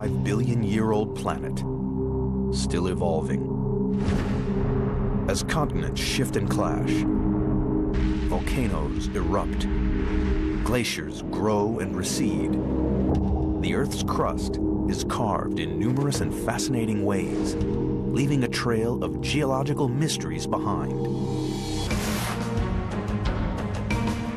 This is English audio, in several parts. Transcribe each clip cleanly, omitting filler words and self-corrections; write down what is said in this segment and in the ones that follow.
5-billion-year-old planet, still evolving. As continents shift and clash, volcanoes erupt, glaciers grow and recede, the Earth's crust is carved in numerous and fascinating ways, leaving a trail of geological mysteries behind.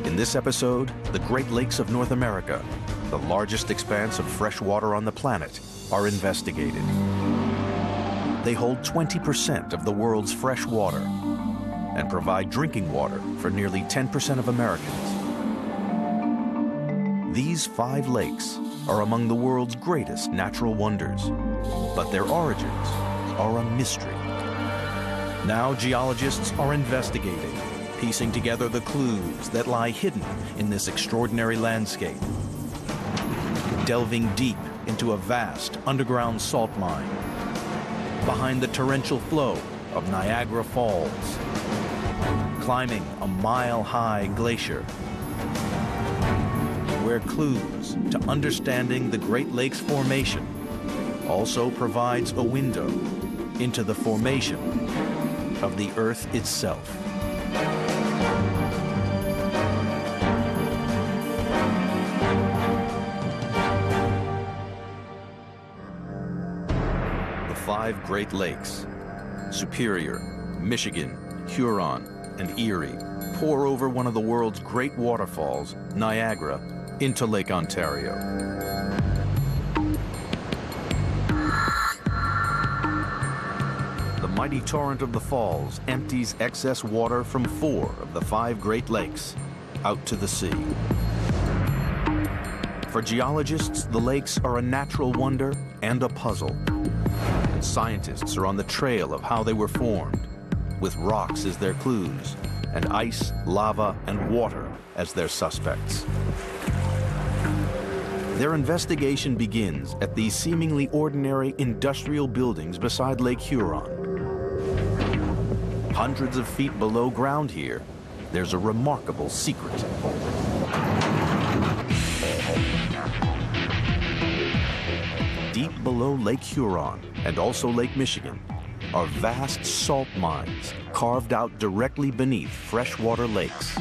In this episode, the Great Lakes of North America, the largest expanse of fresh water on the planet, are investigated. They hold 20% of the world's fresh water and provide drinking water for nearly 10% of Americans. These 5 lakes are among the world's greatest natural wonders, but their origins are a mystery. Now geologists are investigating, piecing together the clues that lie hidden in this extraordinary landscape, delving deep into a vast underground salt mine, behind the torrential flow of Niagara Falls, climbing a mile-high glacier, where clues to understanding the Great Lakes formation also provides a window into the formation of the Earth itself. The 5 Great Lakes, Superior, Michigan, Huron, and Erie, pour over one of the world's great waterfalls, Niagara, into Lake Ontario. The mighty torrent of the falls empties excess water from 4 of the 5 Great Lakes out to the sea. For geologists, the lakes are a natural wonder and a puzzle. And scientists are on the trail of how they were formed, with rocks as their clues, and ice, lava, and water as their suspects. Their investigation begins at these seemingly ordinary industrial buildings beside Lake Huron. Hundreds of feet below ground here, there's a remarkable secret. Deep below Lake Huron, and also Lake Michigan, are vast salt mines carved out directly beneath freshwater lakes.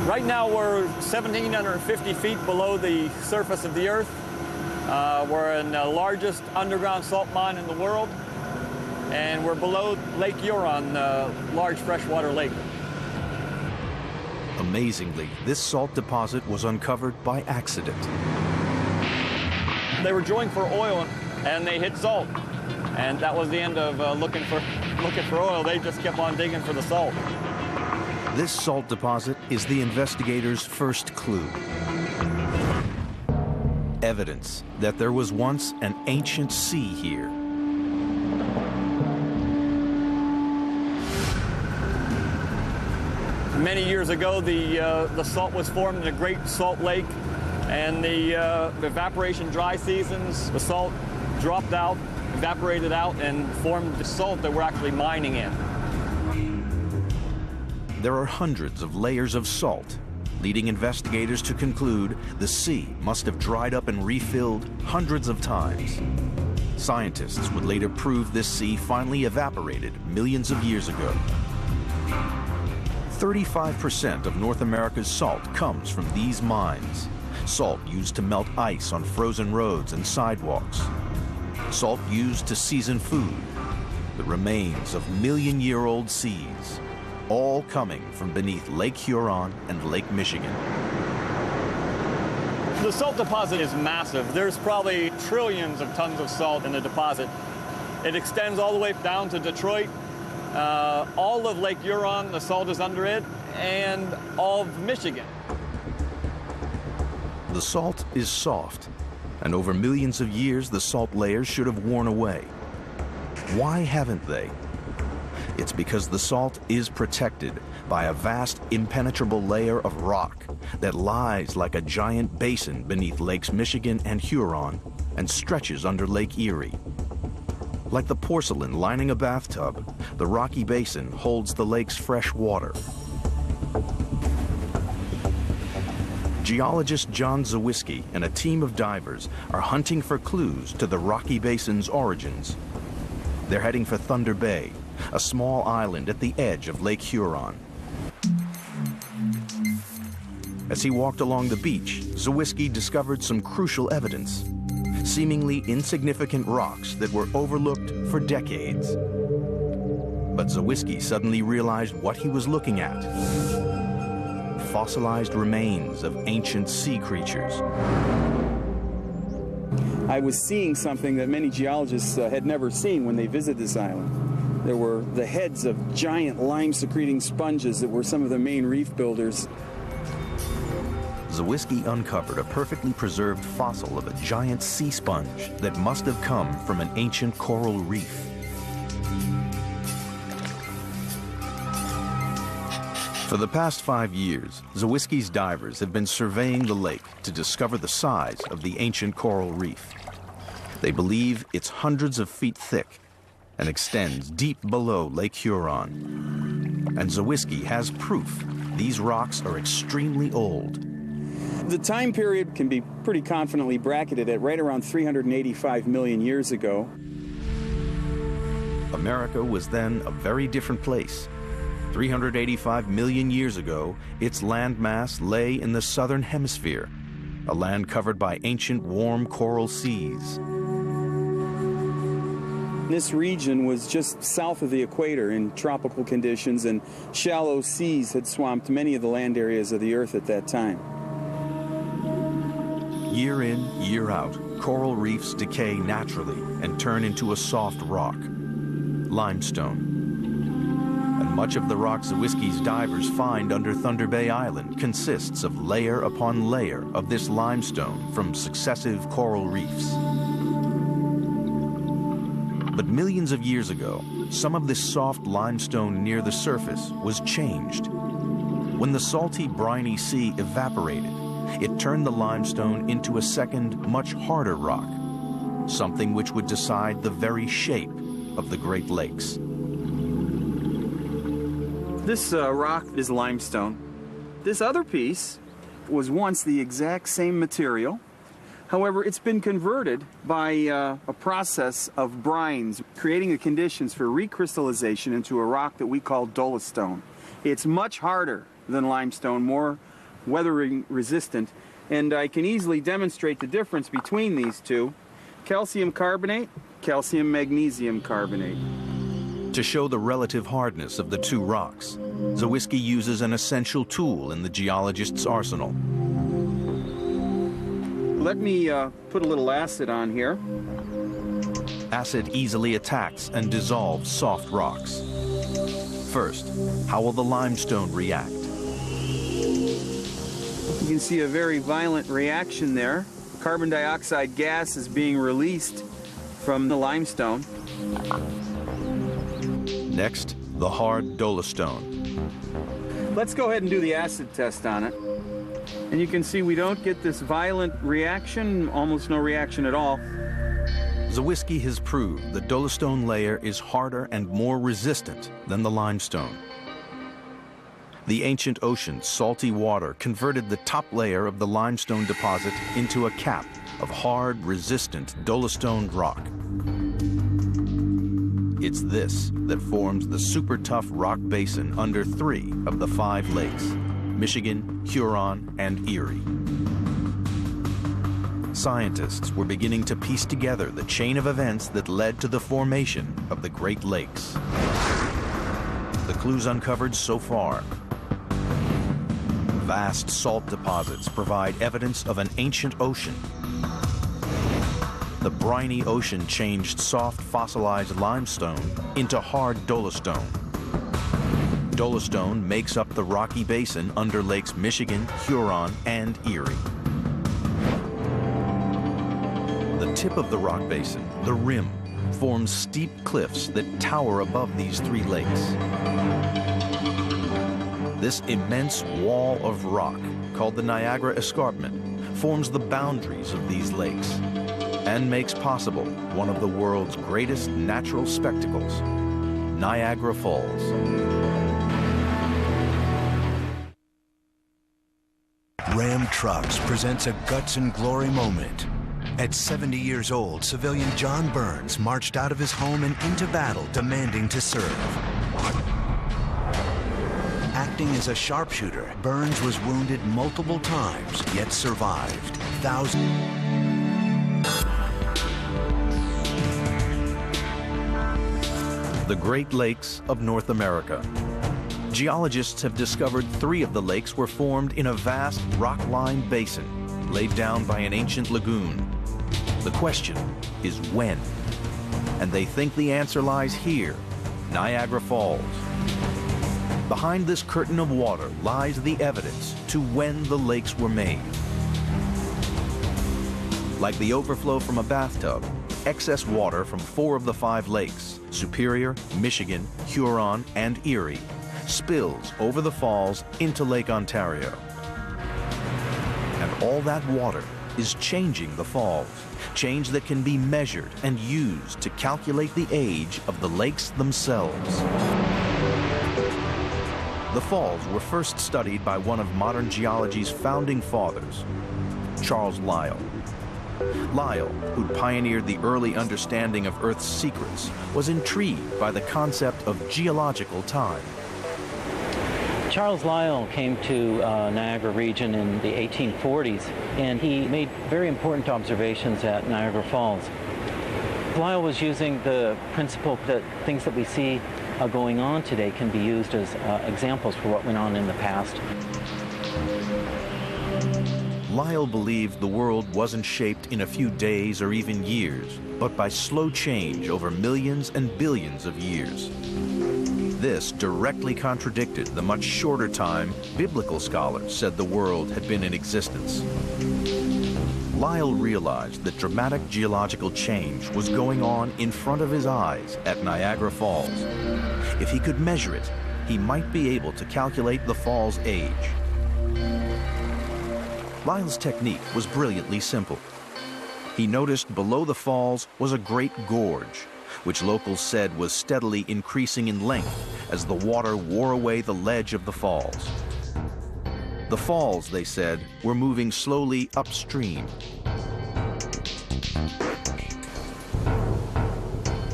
Right now we're 1,750 feet below the surface of the Earth. We're in the largest underground salt mine in the world, and we're below Lake Huron, a large freshwater lake. Amazingly, this salt deposit was uncovered by accident. They were drilling for oil, and they hit salt, and that was the end of looking for oil. They just kept on digging for the salt. This salt deposit is the investigators' first clue. Evidence that there was once an ancient sea here. Many years ago, the salt was formed in a Great Salt Lake, and the evaporation dry seasons, the salt dropped out, evaporated out, and formed the salt that we're actually mining in. There are hundreds of layers of salt, leading investigators to conclude the sea must have dried up and refilled hundreds of times. Scientists would later prove this sea finally evaporated millions of years ago. 35% of North America's salt comes from these mines. Salt used to melt ice on frozen roads and sidewalks. Salt used to season food. The remains of million-year-old seas, all coming from beneath Lake Huron and Lake Michigan. The salt deposit is massive. There's probably trillions of tons of salt in the deposit. It extends all the way down to Detroit. All of Lake Huron, the salt is under it, and all of Michigan. The salt is soft, and over millions of years, the salt layers should have worn away. Why haven't they? It's because the salt is protected by a vast, impenetrable layer of rock that lies like a giant basin beneath Lakes Michigan and Huron and stretches under Lake Erie. Like the porcelain lining a bathtub, the rocky basin holds the lake's fresh water. Geologist John Zawiski and a team of divers are hunting for clues to the Rocky Basin's origins. They're heading for Thunder Bay, a small island at the edge of Lake Huron. As he walked along the beach, Zawiski discovered some crucial evidence, seemingly insignificant rocks that were overlooked for decades. But Zawiski suddenly realized what he was looking at: fossilized remains of ancient sea creatures. I was seeing something that many geologists had never seen when they visited this island. There were the heads of giant lime-secreting sponges that were some of the main reef builders. Zawiski uncovered a perfectly preserved fossil of a giant sea sponge that must have come from an ancient coral reef. For the past 5 years, Zawiski's divers have been surveying the lake to discover the size of the ancient coral reef. They believe it's hundreds of feet thick and extends deep below Lake Huron. And Zawiski has proof these rocks are extremely old. The time period can be pretty confidently bracketed at right around 385 million years ago. America was then a very different place. 385 million years ago, its landmass lay in the southern hemisphere, a land covered by ancient warm coral seas. This region was just south of the equator in tropical conditions, and shallow seas had swamped many of the land areas of the Earth at that time. Year in, year out, coral reefs decay naturally and turn into a soft rock, limestone. And much of the rock Zawiski's divers find under Thunder Bay Island consists of layer upon layer of this limestone from successive coral reefs. But millions of years ago, some of this soft limestone near the surface was changed. When the salty, briny sea evaporated, it turned the limestone into a second, much harder rock, something which would decide the very shape of the Great Lakes. This rock is limestone. This other piece was once the exact same material. However, it's been converted by a process of brines, creating the conditions for recrystallization into a rock that we call dolostone. It's much harder than limestone, more weathering resistant, and I can easily demonstrate the difference between these two: calcium carbonate, calcium magnesium carbonate. To show the relative hardness of the two rocks, Zawiski uses an essential tool in the geologist's arsenal. Let me put a little acid on here. Acid easily attacks and dissolves soft rocks. First, how will the limestone react? You can see a very violent reaction there. Carbon dioxide gas is being released from the limestone. Next, the hard dolostone. Let's go ahead and do the acid test on it. And you can see we don't get this violent reaction, almost no reaction at all. Zawiski has proved the dolostone layer is harder and more resistant than the limestone. The ancient ocean's salty water converted the top layer of the limestone deposit into a cap of hard, resistant dolostone rock. It's this that forms the super tough rock basin under 3 of the 5 lakes: Michigan, Huron, and Erie. Scientists were beginning to piece together the chain of events that led to the formation of the Great Lakes. The clues uncovered so far: vast salt deposits provide evidence of an ancient ocean. The briny ocean changed soft fossilized limestone into hard dolostone. Dolostone makes up the rocky basin under lakes Michigan, Huron, and Erie. The tip of the rock basin, the rim, forms steep cliffs that tower above these 3 lakes. This immense wall of rock, called the Niagara Escarpment, forms the boundaries of these lakes and makes possible one of the world's greatest natural spectacles, Niagara Falls. Ram trucks presents a guts and glory moment. At 70 years old, civilian John Burns marched out of his home and into battle, demanding to serve. Acting as a sharpshooter, Burns was wounded multiple times, yet survived. The Great Lakes of North America. Geologists have discovered 3 of the lakes were formed in a vast rock-lined basin laid down by an ancient lagoon. The question is when? And they think the answer lies here, Niagara Falls. Behind this curtain of water lies the evidence to when the lakes were made. Like the overflow from a bathtub, excess water from 4 of the 5 lakes, Superior, Michigan, Huron, and Erie, spills over the falls into Lake Ontario. And all that water is changing the falls, change that can be measured and used to calculate the age of the lakes themselves. The falls were first studied by one of modern geology's founding fathers, Charles Lyell. Lyell, who'd pioneered the early understanding of Earth's secrets, was intrigued by the concept of geological time. Charles Lyell came to Niagara region in the 1840s, and he made very important observations at Niagara Falls. Lyell was using the principle that things that we see going on today can be used as examples for what went on in the past. Lyell believed the world wasn't shaped in a few days or even years, but by slow change over millions and billions of years. This directly contradicted the much shorter time biblical scholars said the world had been in existence. Lyell realized that dramatic geological change was going on in front of his eyes at Niagara Falls. If he could measure it, he might be able to calculate the fall's age. Lyell's technique was brilliantly simple. He noticed below the falls was a great gorge, which locals said was steadily increasing in length as the water wore away the ledge of the falls. The falls, they said, were moving slowly upstream.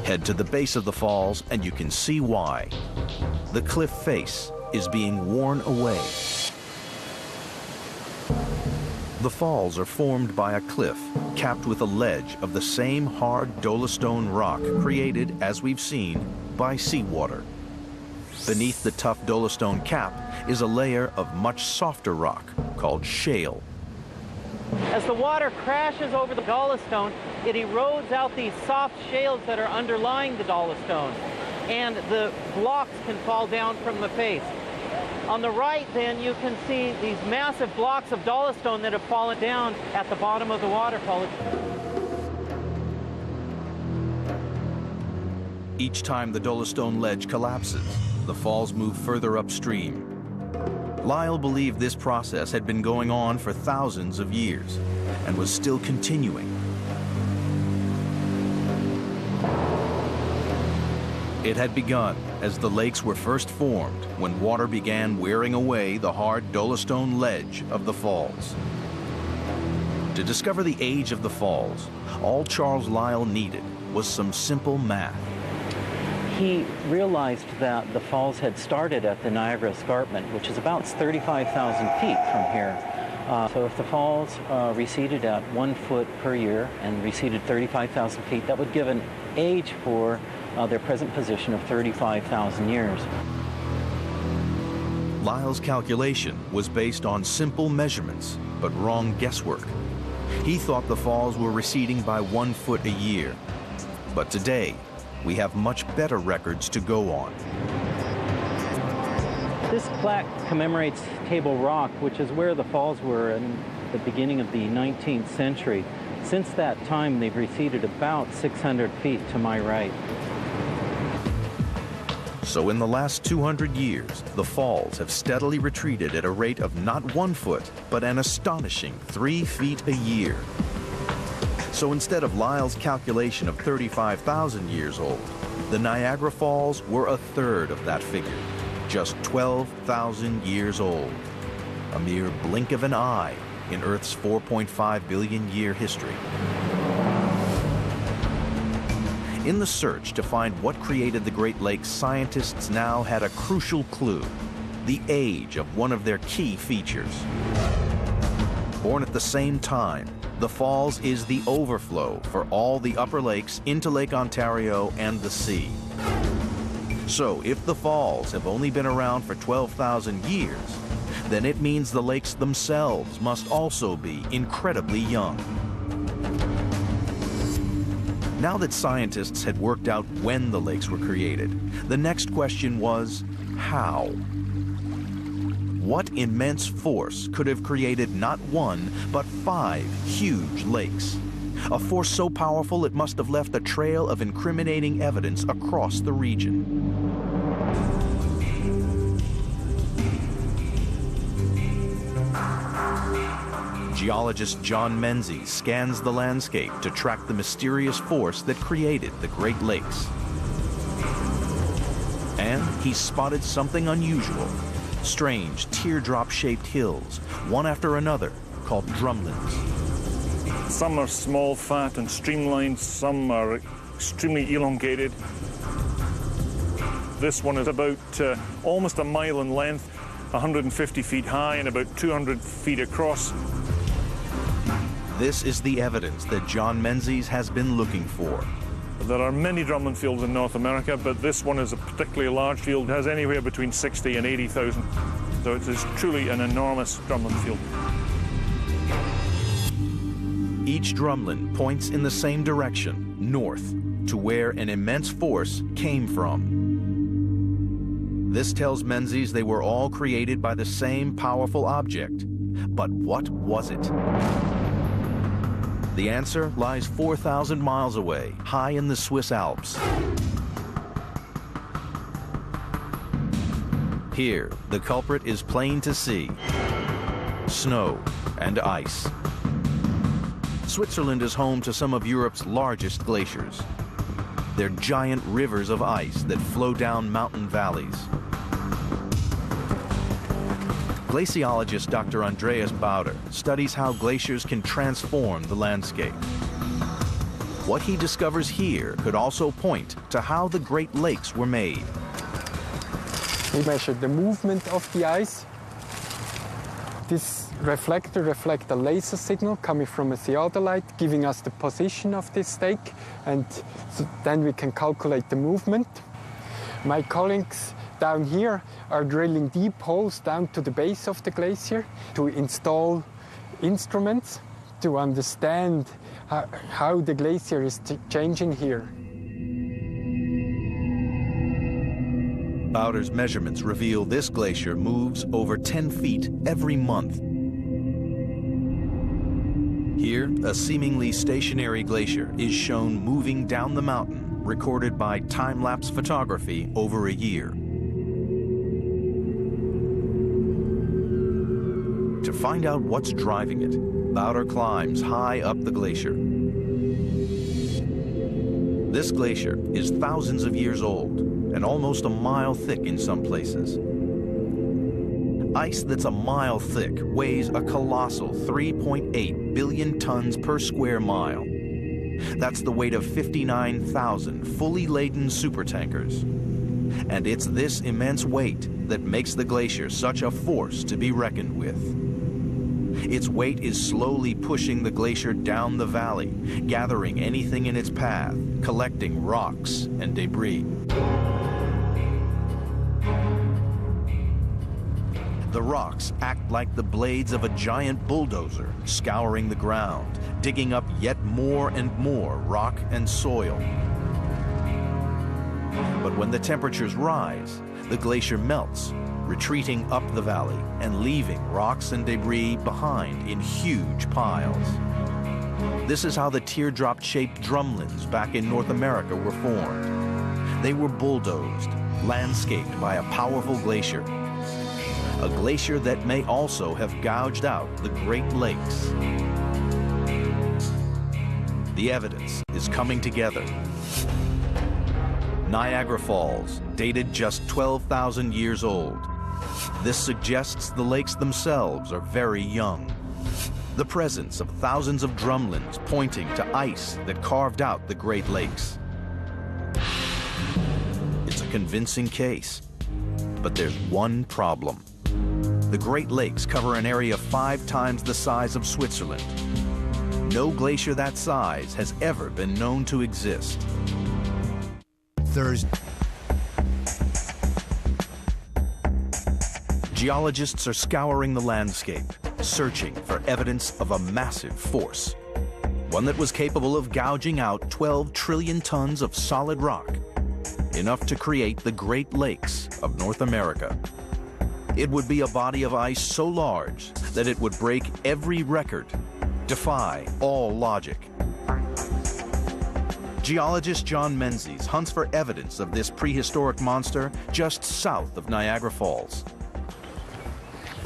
Head to the base of the falls and you can see why. The cliff face is being worn away. The falls are formed by a cliff capped with a ledge of the same hard dolostone rock created, as we've seen, by seawater. Beneath the tough dolostone cap is a layer of much softer rock called shale. As the water crashes over the dolostone, it erodes out these soft shales that are underlying the dolostone, and the blocks can fall down from the face. On the right, then, you can see these massive blocks of dolostone that have fallen down at the bottom of the waterfall. Each time the dolostone ledge collapses, the falls move further upstream. Lyell believed this process had been going on for thousands of years and was still continuing. It had begun as the lakes were first formed when water began wearing away the hard dolostone ledge of the falls. To discover the age of the falls, all Charles Lyell needed was some simple math. He realized that the falls had started at the Niagara Escarpment, which is about 35,000 feet from here. So if the falls receded at 1 foot per year and receded 35,000 feet, that would give an age for their present position of 35,000 years. Lyell's calculation was based on simple measurements, but wrong guesswork. He thought the falls were receding by 1 foot a year. But today, we have much better records to go on. This plaque commemorates Table Rock, which is where the falls were in the beginning of the 19th century. Since that time, they've receded about 600 feet to my right. So in the last 200 years, the falls have steadily retreated at a rate of not 1 foot, but an astonishing 3 feet a year. So instead of Lyell's calculation of 35,000 years old, the Niagara Falls were a third of that figure, just 12,000 years old. A mere blink of an eye in Earth's 4.5 billion year history. In the search to find what created the Great Lakes, scientists now had a crucial clue: the age of one of their key features. Born at the same time, the falls is the overflow for all the upper lakes into Lake Ontario and the sea. So if the falls have only been around for 12,000 years, then it means the lakes themselves must also be incredibly young. Now that scientists had worked out when the lakes were created, the next question was, how? What immense force could have created not one, but 5 huge lakes? A force so powerful it must have left a trail of incriminating evidence across the region. Geologist John Menzies scans the landscape to track the mysterious force that created the Great Lakes. And he spotted something unusual: strange teardrop-shaped hills, one after another, called drumlins. Some are small, fat, and streamlined. Some are extremely elongated. This one is about almost a mile in length, 150 feet high, and about 200 feet across. This is the evidence that John Menzies has been looking for. There are many drumlin fields in North America, but this one is a particularly large field. It has anywhere between 60 and 80,000. So it is truly an enormous drumlin field. Each drumlin points in the same direction, north, to where an immense force came from. This tells Menzies they were all created by the same powerful object. But what was it? The answer lies 4,000 miles away, high in the Swiss Alps. Here, the culprit is plain to see: snow and ice. Switzerland is home to some of Europe's largest glaciers. They're giant rivers of ice that flow down mountain valleys. Glaciologist Dr. Andreas Bauder studies how glaciers can transform the landscape. What he discovers here could also point to how the Great Lakes were made. We measured the movement of the ice. This reflector reflects a laser signal coming from a theodolite, giving us the position of this stake, and so then we can calculate the movement. My colleagues down here are drilling deep holes down to the base of the glacier to install instruments to understand how the glacier is changing here. Bauder's measurements reveal this glacier moves over 10 feet every month. Here, a seemingly stationary glacier is shown moving down the mountain, recorded by time-lapse photography over a year. To find out what's driving it, Bauder climbs high up the glacier. This glacier is thousands of years old and almost a mile thick in some places. Ice that's a mile thick weighs a colossal 3.8 billion tons per square mile. That's the weight of 59,000 fully laden supertankers. And it's this immense weight that makes the glacier such a force to be reckoned with. Its weight is slowly pushing the glacier down the valley, gathering anything in its path, collecting rocks and debris. The rocks act like the blades of a giant bulldozer, scouring the ground, digging up yet more and more rock and soil. But when the temperatures rise, the glacier melts, retreating up the valley and leaving rocks and debris behind in huge piles. This is how the teardrop-shaped drumlins back in North America were formed. They were bulldozed, landscaped by a powerful glacier. A glacier that may also have gouged out the Great Lakes. The evidence is coming together. Niagara Falls, dated just 12,000 years old. This suggests the lakes themselves are very young. the presence of thousands of drumlins pointing to ice that carved out the Great Lakes. It's a convincing case, but there's one problem. The Great Lakes cover an area 5 times the size of Switzerland. No glacier that size has ever been known to exist. Thursday. Geologists are scouring the landscape, searching for evidence of a massive force. One that was capable of gouging out 12 trillion tons of solid rock, enough to create the Great Lakes of North America. It would be a body of ice so large that it would break every record, defy all logic. Geologist John Menzies hunts for evidence of this prehistoric monster just south of Niagara Falls.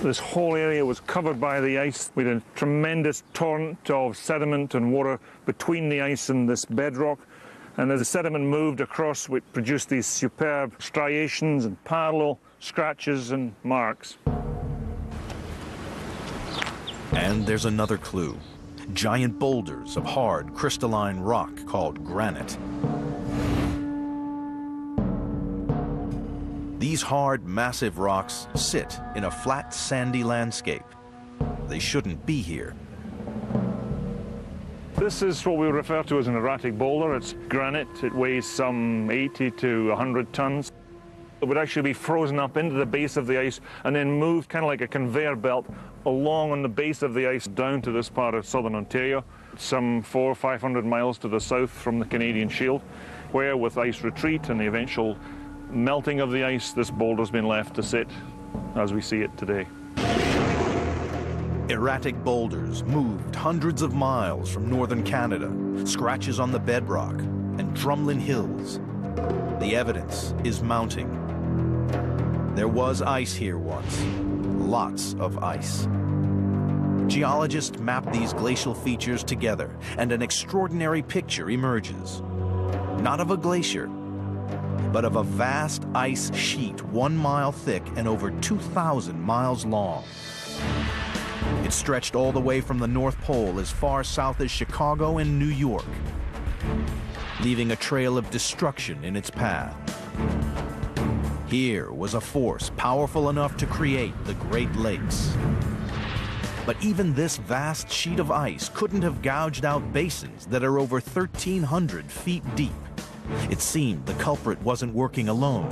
This whole area was covered by the ice with a tremendous torrent of sediment and water between the ice and this bedrock. And as the sediment moved across, it produced these superb striations and parallel scratches and marks. And there's another clue. Giant boulders of hard crystalline rock called granite. These hard, massive rocks sit in a flat, sandy landscape. They shouldn't be here. This is what we refer to as an erratic boulder. It's granite. It weighs some 80 to 100 tons. It would actually be frozen up into the base of the ice and then moved kind of like a conveyor belt along on the base of the ice down to this part of southern Ontario, some 400 or 500 miles to the south from the Canadian Shield, where with ice retreat and the eventual melting of the ice, this boulder's been left to sit as we see it today. Erratic boulders moved hundreds of miles from northern Canada, scratches on the bedrock, and drumlin hills. The evidence is mounting. There was ice here once, lots of ice. Geologists map these glacial features together, and an extraordinary picture emerges. Not of a glacier, but of a vast ice sheet 1 mile thick and over 2,000 miles long. It stretched all the way from the North Pole as far south as Chicago and New York, leaving a trail of destruction in its path. Here was a force powerful enough to create the Great Lakes. But even this vast sheet of ice couldn't have gouged out basins that are over 1,300 feet deep. It seemed the culprit wasn't working alone.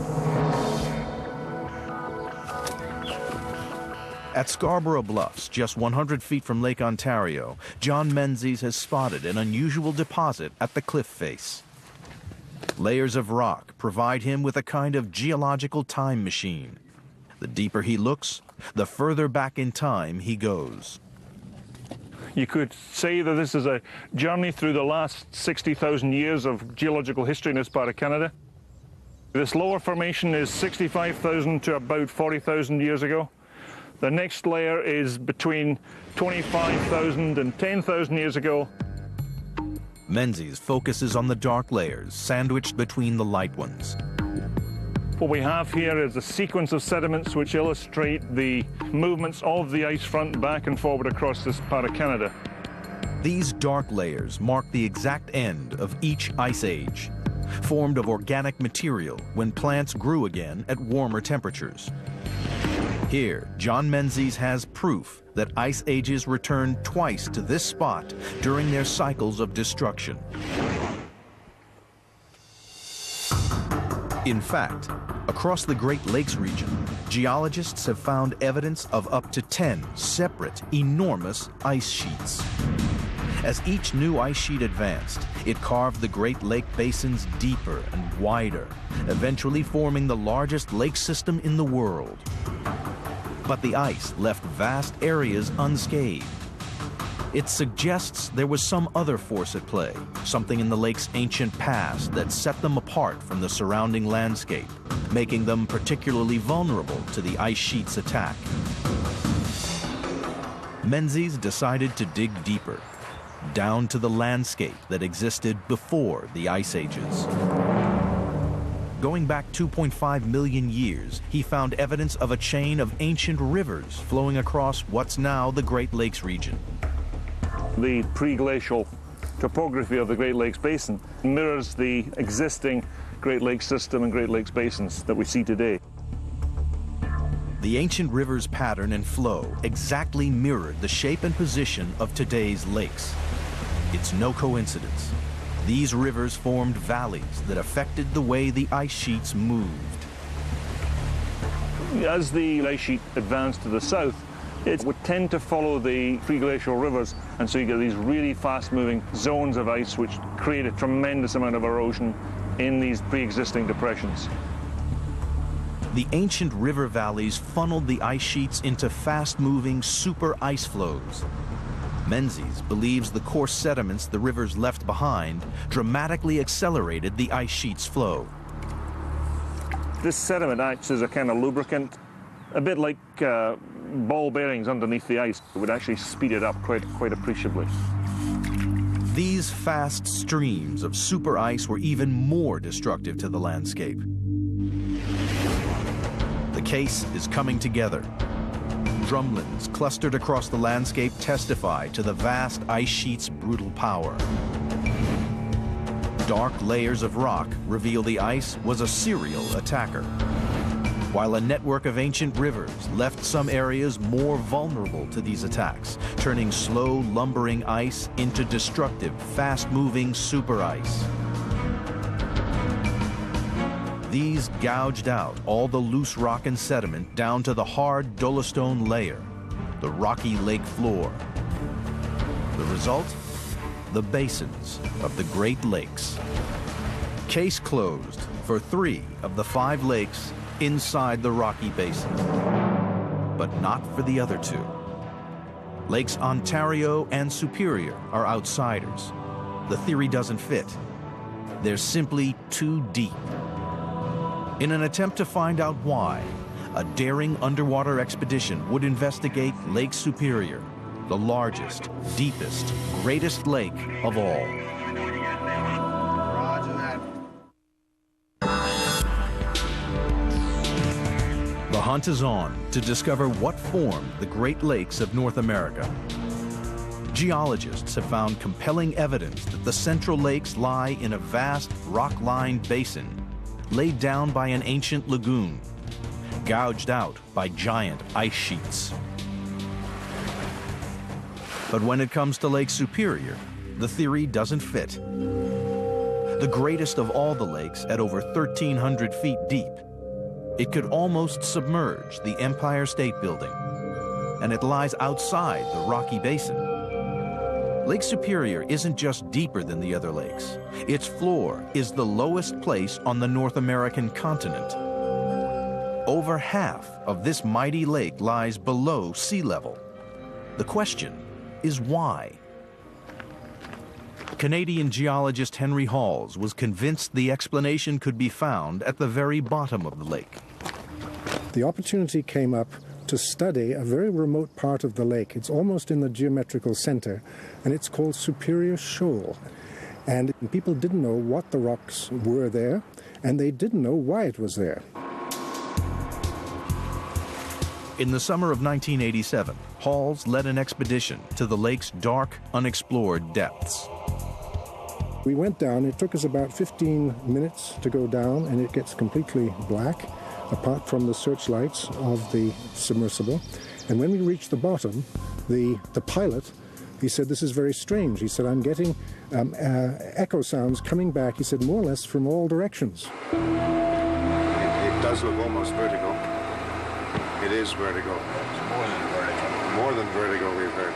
At Scarborough Bluffs, just 100 feet from Lake Ontario, John Menzies has spotted an unusual deposit at the cliff face. Layers of rock provide him with a kind of geological time machine. The deeper he looks, the further back in time he goes. You could say that this is a journey through the last 60,000 years of geological history in this part of Canada. This lower formation is 65,000 to about 40,000 years ago. The next layer is between 25,000 and 10,000 years ago. Menzies focuses on the dark layers sandwiched between the light ones. What we have here is a sequence of sediments which illustrate the movements of the ice front back and forward across this part of Canada. These dark layers mark the exact end of each ice age, formed of organic material when plants grew again at warmer temperatures. Here, John Menzies has proof that ice ages return twice to this spot during their cycles of destruction. In fact, across the Great Lakes region, geologists have found evidence of up to 10 separate, enormous ice sheets. As each new ice sheet advanced, it carved the Great Lake basins deeper and wider, eventually forming the largest lake system in the world. But the ice left vast areas unscathed. It suggests there was some other force at play, something in the lake's ancient past that set them apart from the surrounding landscape, making them particularly vulnerable to the ice sheet's attack. Menzies decided to dig deeper, down to the landscape that existed before the ice ages. Going back 2.5 million years, he found evidence of a chain of ancient rivers flowing across what's now the Great Lakes region. The pre-glacial topography of the Great Lakes Basin mirrors the existing Great Lakes system and Great Lakes basins that we see today. The ancient river's pattern and flow exactly mirrored the shape and position of today's lakes. It's no coincidence. These rivers formed valleys that affected the way the ice sheets moved. As the ice sheet advanced to the south, it would tend to follow the pre-glacial rivers, and so you get these really fast-moving zones of ice which create a tremendous amount of erosion in these pre-existing depressions. The ancient river valleys funneled the ice sheets into fast-moving super ice flows. Menzies believes the coarse sediments the rivers left behind dramatically accelerated the ice sheet's flow. This sediment acts as a kind of lubricant, a bit like ball bearings underneath the ice. It would actually speed it up quite appreciably. These fast streams of super ice were even more destructive to the landscape. The case is coming together. Drumlins clustered across the landscape testify to the vast ice sheet's brutal power. Dark layers of rock reveal the ice was a serial attacker, while a network of ancient rivers left some areas more vulnerable to these attacks, turning slow, lumbering ice into destructive, fast-moving super ice. These gouged out all the loose rock and sediment down to the hard dolostone layer, the rocky lake floor. The result? The basins of the Great Lakes. Case closed for 3 of the 5 lakes inside the Rocky Basin, but not for the other 2. Lakes Ontario and Superior are outsiders. The theory doesn't fit. They're simply too deep. In an attempt to find out why, a daring underwater expedition would investigate Lake Superior, the largest, deepest, greatest lake of all. Roger that. The hunt is on to discover what formed the Great Lakes of North America. Geologists have found compelling evidence that the Central Lakes lie in a vast rock-lined basin laid down by an ancient lagoon, gouged out by giant ice sheets. But when it comes to Lake Superior, the theory doesn't fit. The greatest of all the lakes at over 1,300 feet deep, it could almost submerge the Empire State Building, and it lies outside the Rocky Basin. Lake Superior isn't just deeper than the other lakes. Its floor is the lowest place on the North American continent. Over half of this mighty lake lies below sea level. The question is why? Canadian geologist Henry Halls was convinced the explanation could be found at the very bottom of the lake. The opportunity came up to study a very remote part of the lake. It's almost in the geometrical center, and it's called Superior Shoal. And people didn't know what the rocks were there, and they didn't know why it was there. In the summer of 1987, Halls led an expedition to the lake's dark, unexplored depths. We went down. It took us about 15 minutes to go down, and it gets completely black, apart from the searchlights of the submersible. And when we reached the bottom, the pilot, he said, "This is very strange." He said, "I'm getting echo sounds coming back," he said, "more or less from all directions." It does look almost vertical. It is vertical. It's more than vertical. More than vertical, we've heard.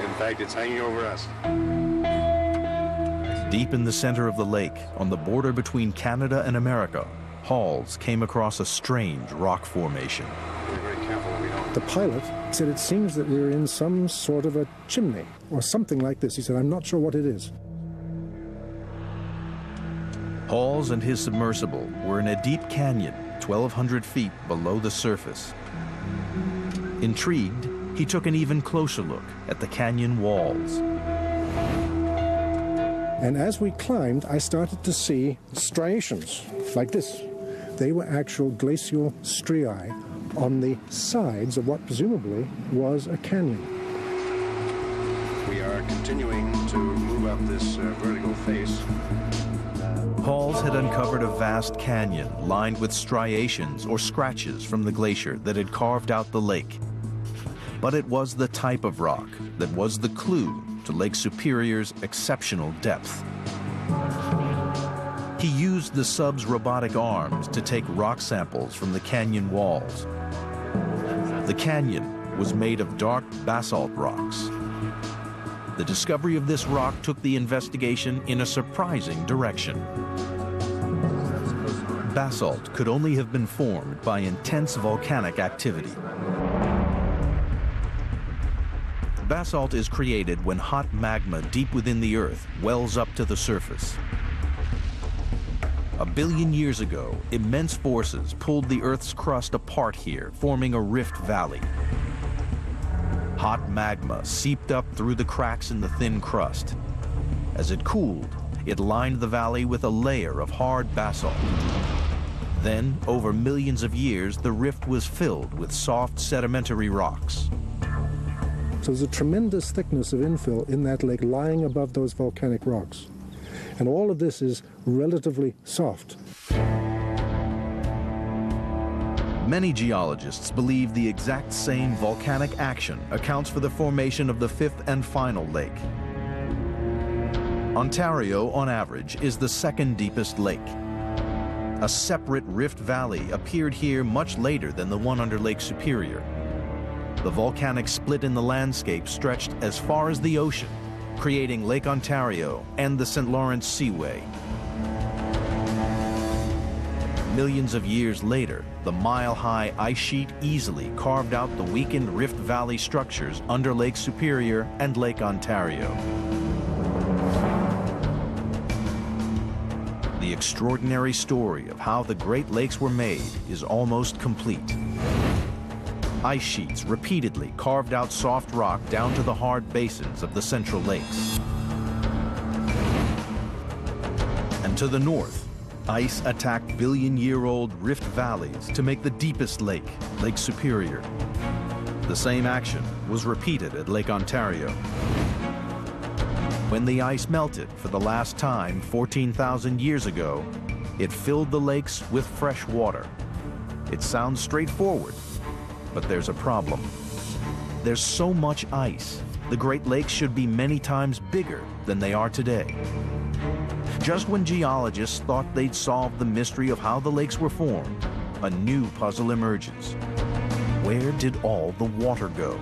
In fact, it's hanging over us. Deep in the center of the lake, on the border between Canada and America, Halls came across a strange rock formation. We're very careful we don't. The pilot said, "It seems that we're in some sort of a chimney or something like this." He said, "I'm not sure what it is." Halls and his submersible were in a deep canyon 1,200 feet below the surface. Intrigued, he took an even closer look at the canyon walls. And as we climbed, I started to see striations like this. They were actual glacial striae on the sides of what presumably was a canyon. We are continuing to move up this vertical face. Hauls had uncovered a vast canyon lined with striations or scratches from the glacier that had carved out the lake. But it was the type of rock that was the clue to Lake Superior's exceptional depth. He used the sub's robotic arms to take rock samples from the canyon walls. The canyon was made of dark basalt rocks. The discovery of this rock took the investigation in a surprising direction. Basalt could only have been formed by intense volcanic activity. Basalt is created when hot magma deep within the earth wells up to the surface. A billion years ago, immense forces pulled the Earth's crust apart here, forming a rift valley. Hot magma seeped up through the cracks in the thin crust. As it cooled, it lined the valley with a layer of hard basalt. Then, over millions of years, the rift was filled with soft sedimentary rocks. So there's a tremendous thickness of infill in that lake lying above those volcanic rocks. And all of this is relatively soft. Many geologists believe the exact same volcanic action accounts for the formation of the fifth and final lake. Ontario, on average, is the second deepest lake. A separate rift valley appeared here much later than the one under Lake Superior. The volcanic split in the landscape stretched as far as the ocean, creating Lake Ontario and the St. Lawrence Seaway. Millions of years later, the mile-high ice sheet easily carved out the weakened Rift Valley structures under Lake Superior and Lake Ontario. The extraordinary story of how the Great Lakes were made is almost complete. Ice sheets repeatedly carved out soft rock down to the hard basins of the Central Lakes. And to the north, ice attacked billion-year-old rift valleys to make the deepest lake, Lake Superior. The same action was repeated at Lake Ontario. When the ice melted for the last time 14,000 years ago, it filled the lakes with fresh water. It sounds straightforward, but there's a problem. There's so much ice, the Great Lakes should be many times bigger than they are today. Just when geologists thought they'd solved the mystery of how the lakes were formed, a new puzzle emerges. Where did all the water go?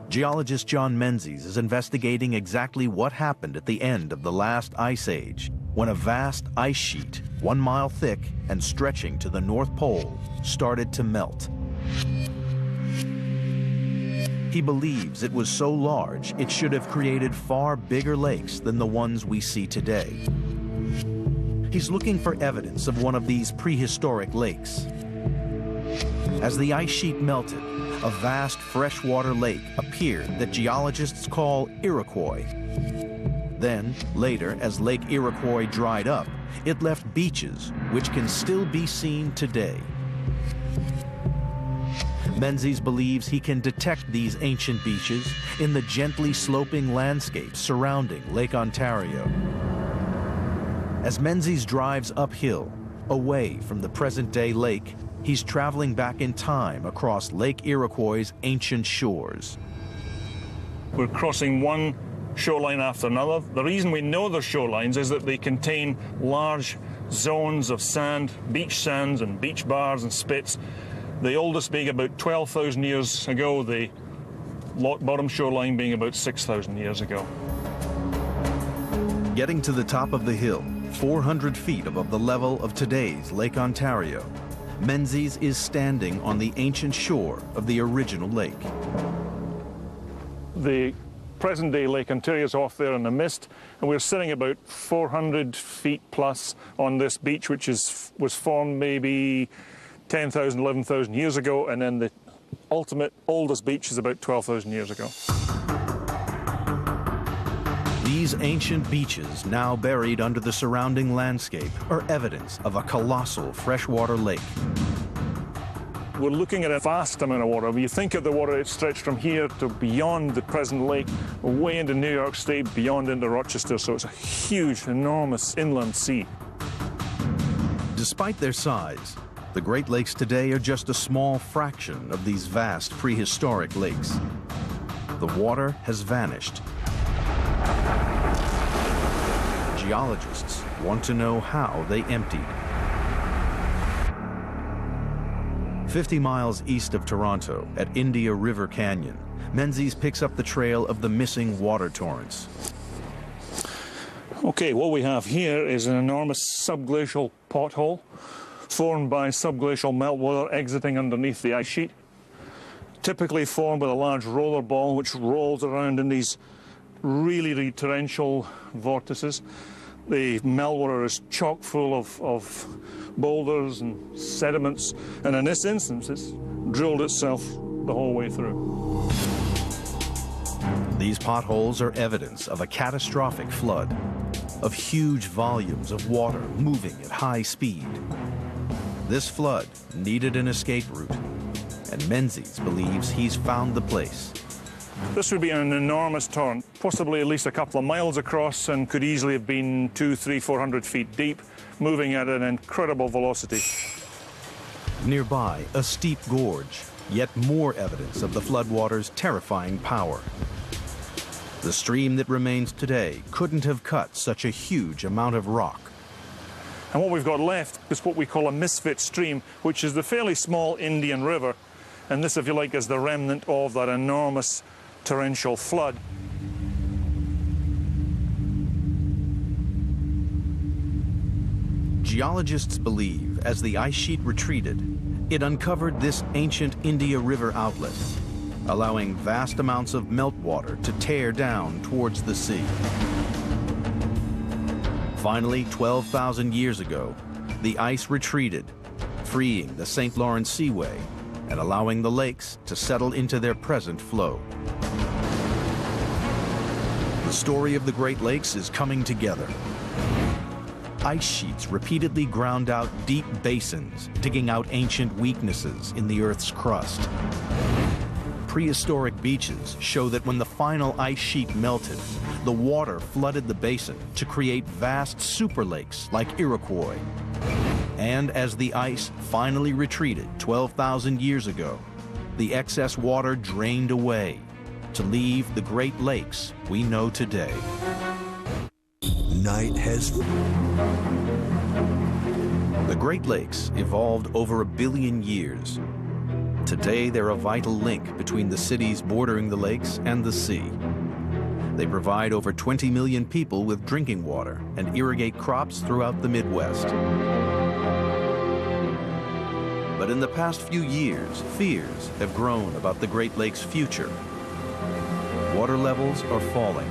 Geologist John Menzies is investigating exactly what happened at the end of the last ice age, when a vast ice sheet, 1 mile thick and stretching to the North Pole, started to melt. He believes it was so large it should have created far bigger lakes than the ones we see today. He's looking for evidence of one of these prehistoric lakes. As the ice sheet melted, a vast freshwater lake appeared that geologists call Iroquois. Then, later, as Lake Iroquois dried up, it left beaches which can still be seen today. Menzies believes he can detect these ancient beaches in the gently sloping landscape surrounding Lake Ontario. As Menzies drives uphill, away from the present-day lake, he's traveling back in time across Lake Iroquois' ancient shores. We're crossing one shoreline after another. The reason we know they're shorelines is that they contain large zones of sand, beach sands and beach bars and spits. The oldest being about 12,000 years ago, the Loch Bottom shoreline being about 6,000 years ago. Getting to the top of the hill, 400 feet above the level of today's Lake Ontario, Menzies is standing on the ancient shore of the original lake. The present-day Lake Ontario is off there in the mist, and we're sitting about 400 feet plus on this beach, which was formed maybe 10,000, 11,000 years ago, and then the ultimate oldest beach is about 12,000 years ago. These ancient beaches, now buried under the surrounding landscape, are evidence of a colossal freshwater lake. We're looking at a vast amount of water. When you think of the water, it's stretched from here to beyond the present lake, way into New York State, beyond into Rochester, so it's a huge, enormous inland sea. Despite their size, the Great Lakes today are just a small fraction of these vast prehistoric lakes. The water has vanished. Geologists want to know how they emptied. 50 miles east of Toronto, at India River Canyon, Menzies picks up the trail of the missing water torrents. Okay, what we have here is an enormous subglacial pothole formed by subglacial meltwater exiting underneath the ice sheet, typically formed with a large roller ball which rolls around in these really torrential vortices. The meltwater is chock full of boulders and sediments, and in this instance it's drilled itself the whole way through. These potholes are evidence of a catastrophic flood, of huge volumes of water moving at high speed. This flood needed an escape route, and Menzies believes he's found the place. This would be an enormous torrent, possibly at least a couple of miles across, and could easily have been 200, 300, 400 feet deep, moving at an incredible velocity. Nearby, a steep gorge, yet more evidence of the floodwater's terrifying power. The stream that remains today couldn't have cut such a huge amount of rock. And what we've got left is what we call a misfit stream, which is the fairly small Indian River. And this, if you like, is the remnant of that enormous torrential flood. Geologists believe as the ice sheet retreated, it uncovered this ancient India River outlet, allowing vast amounts of meltwater to tear down towards the sea. Finally, 12,000 years ago, the ice retreated, freeing the St. Lawrence Seaway and allowing the lakes to settle into their present flow. The story of the Great Lakes is coming together. Ice sheets repeatedly ground out deep basins, digging out ancient weaknesses in the Earth's crust. Prehistoric beaches show that when the final ice sheet melted, the water flooded the basin to create vast superlakes like Iroquois. And as the ice finally retreated 12,000 years ago, the excess water drained away to leave the Great Lakes we know today. Night has... The Great Lakes evolved over 1 billion years. Today, they're a vital link between the cities bordering the lakes and the sea. They provide over 20 million people with drinking water and irrigate crops throughout the Midwest. But in the past few years, fears have grown about the Great Lakes' future. Water levels are falling.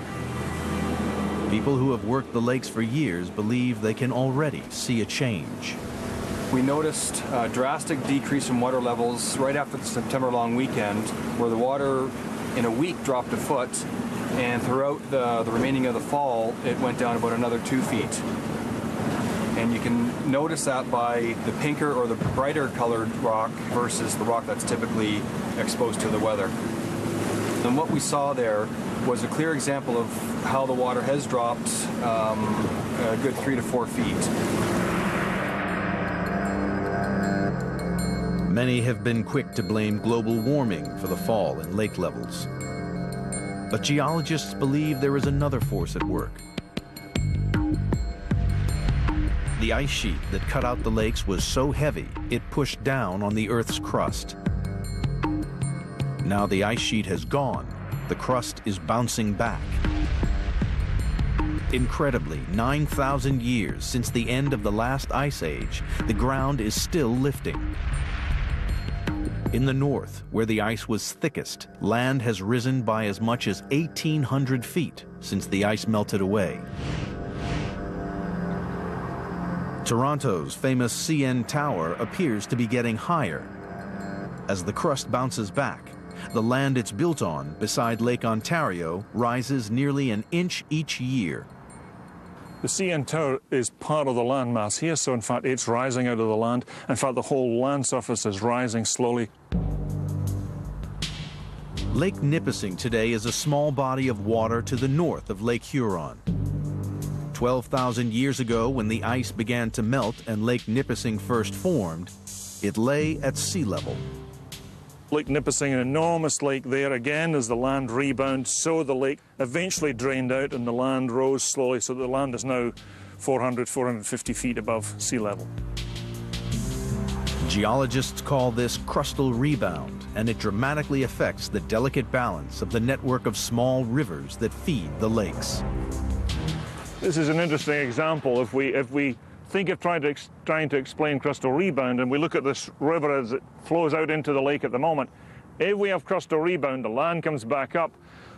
People who have worked the lakes for years believe they can already see a change. We noticed a drastic decrease in water levels right after the September long weekend, where the water in a week dropped a foot, and throughout the remaining of the fall, it went down about another 2 feet. And you can notice that by the pinker or the brighter colored rock versus the rock that's typically exposed to the weather. And what we saw there was a clear example of how the water has dropped a good 3 to 4 feet. Many have been quick to blame global warming for the fall in lake levels. But geologists believe there is another force at work. The ice sheet that cut out the lakes was so heavy, it pushed down on the Earth's crust. Now the ice sheet has gone, the crust is bouncing back. Incredibly, 9,000 years since the end of the last ice age, the ground is still lifting. In the north, where the ice was thickest, land has risen by as much as 1,800 feet since the ice melted away. Toronto's famous CN Tower appears to be getting higher. As the crust bounces back, the land it's built on beside Lake Ontario rises nearly an inch each year. The CN Tower is part of the landmass here, so in fact it's rising out of the land. In fact, the whole land surface is rising slowly. Lake Nipissing today is a small body of water to the north of Lake Huron. 12,000 years ago, when the ice began to melt and Lake Nipissing first formed, it lay at sea level. Lake Nipissing, an enormous lake there. Again, as the land rebounded, so the lake eventually drained out and the land rose slowly, so the land is now 400, 450 feet above sea level. Geologists call this crustal rebound, and it dramatically affects the delicate balance of the network of small rivers that feed the lakes. This is an interesting example. If we think of trying to explain crustal rebound, and we look at this river as it flows out into the lake at the moment, if we have crustal rebound, the land comes back up,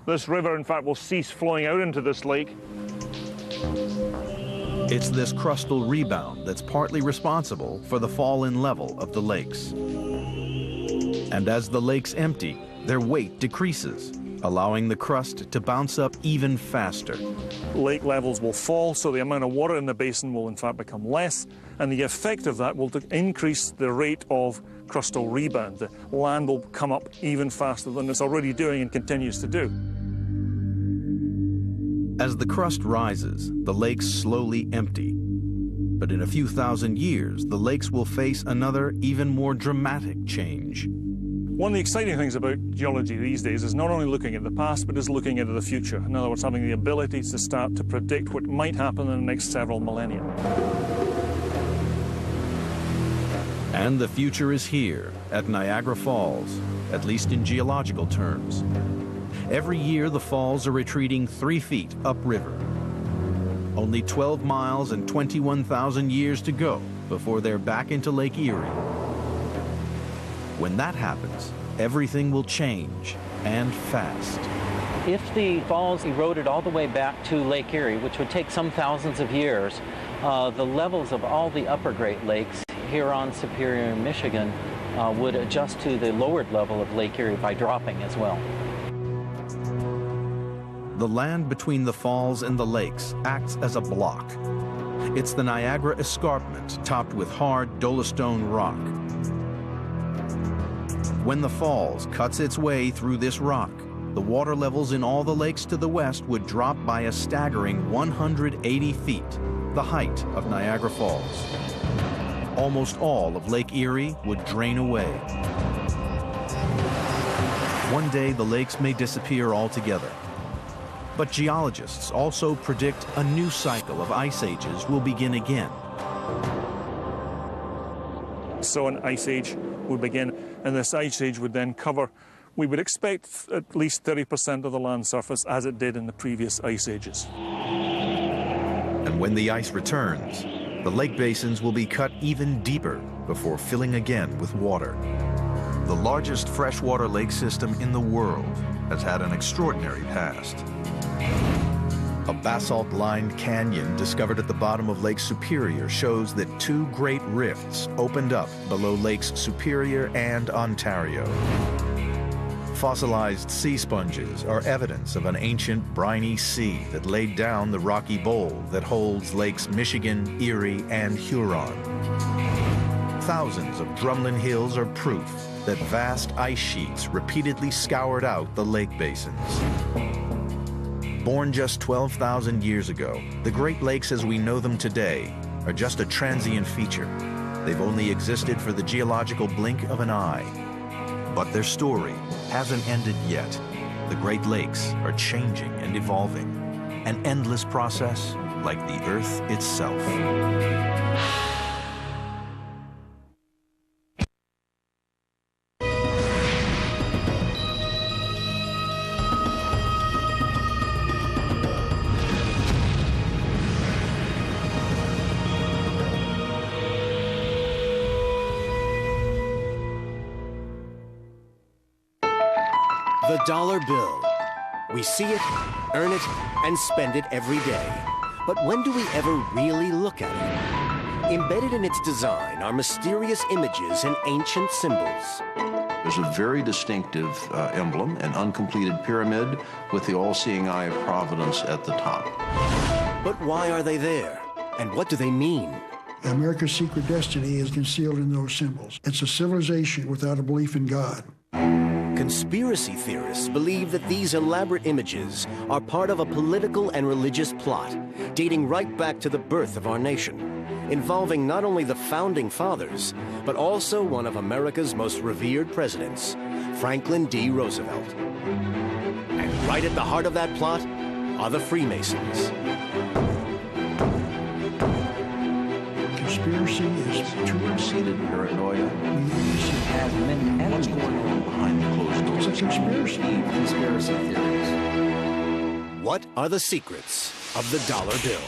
this river in fact will cease flowing out into this lake. It's this crustal rebound that's partly responsible for the fall in level of the lakes. And as the lakes empty, their weight decreases, allowing the crust to bounce up even faster. Lake levels will fall, so the amount of water in the basin will in fact become less, and the effect of that will increase the rate of crustal rebound. The land will come up even faster than it's already doing and continues to do. As the crust rises, the lakes slowly empty. But in a few thousand years, the lakes will face another, even more dramatic change. One of the exciting things about geology these days is not only looking at the past, but is looking into the future. In other words, having the ability to start to predict what might happen in the next several millennia. And the future is here at Niagara Falls, at least in geological terms. Every year, the falls are retreating 3 feet upriver. Only 12 miles and 21,000 years to go before they're back into Lake Erie. When that happens, everything will change, and fast. If the falls eroded all the way back to Lake Erie, which would take some thousands of years, the levels of all the upper Great Lakes, Huron, Superior, and Michigan, would adjust to the lowered level of Lake Erie by dropping as well. The land between the falls and the lakes acts as a block. It's the Niagara Escarpment, topped with hard dolostone rock. When the falls cuts its way through this rock, the water levels in all the lakes to the west would drop by a staggering 180 feet, the height of Niagara Falls. Almost all of Lake Erie would drain away. One day, the lakes may disappear altogether. But geologists also predict a new cycle of ice ages will begin again. So an ice age would begin, and this ice age would then cover, we would expect, at least 30% of the land surface, as it did in the previous ice ages. And when the ice returns, the lake basins will be cut even deeper before filling again with water. The largest freshwater lake system in the world has had an extraordinary past. A basalt-lined canyon discovered at the bottom of Lake Superior shows that 2 great rifts opened up below Lakes Superior and Ontario. Fossilized sea sponges are evidence of an ancient briny sea that laid down the rocky bowl that holds Lakes Michigan, Erie, and Huron. Thousands of drumlin hills are proof that vast ice sheets repeatedly scoured out the lake basins. Born just 12,000 years ago, the Great Lakes as we know them today are just a transient feature. They've only existed for the geological blink of an eye. But their story hasn't ended yet. The Great Lakes are changing and evolving, an endless process like the Earth itself. The dollar bill. We see it, earn it, and spend it every day. But when do we ever really look at it? Embedded in its design are mysterious images and ancient symbols. There's a very distinctive emblem, an uncompleted pyramid with the all-seeing eye of Providence at the top. But why are they there? And what do they mean? America's secret destiny is concealed in those symbols. It's a civilization without a belief in God. Conspiracy theorists believe that these elaborate images are part of a political and religious plot dating right back to the birth of our nation, involving not only the founding fathers, but also one of America's most revered presidents, Franklin D. Roosevelt. And right at the heart of that plot are the Freemasons. Conspiracy is two-seated paranoia. Has many enemies. What's going on behind the closed doors? It's a conspiracy. Conspiracy theories. What are the secrets of the dollar bill?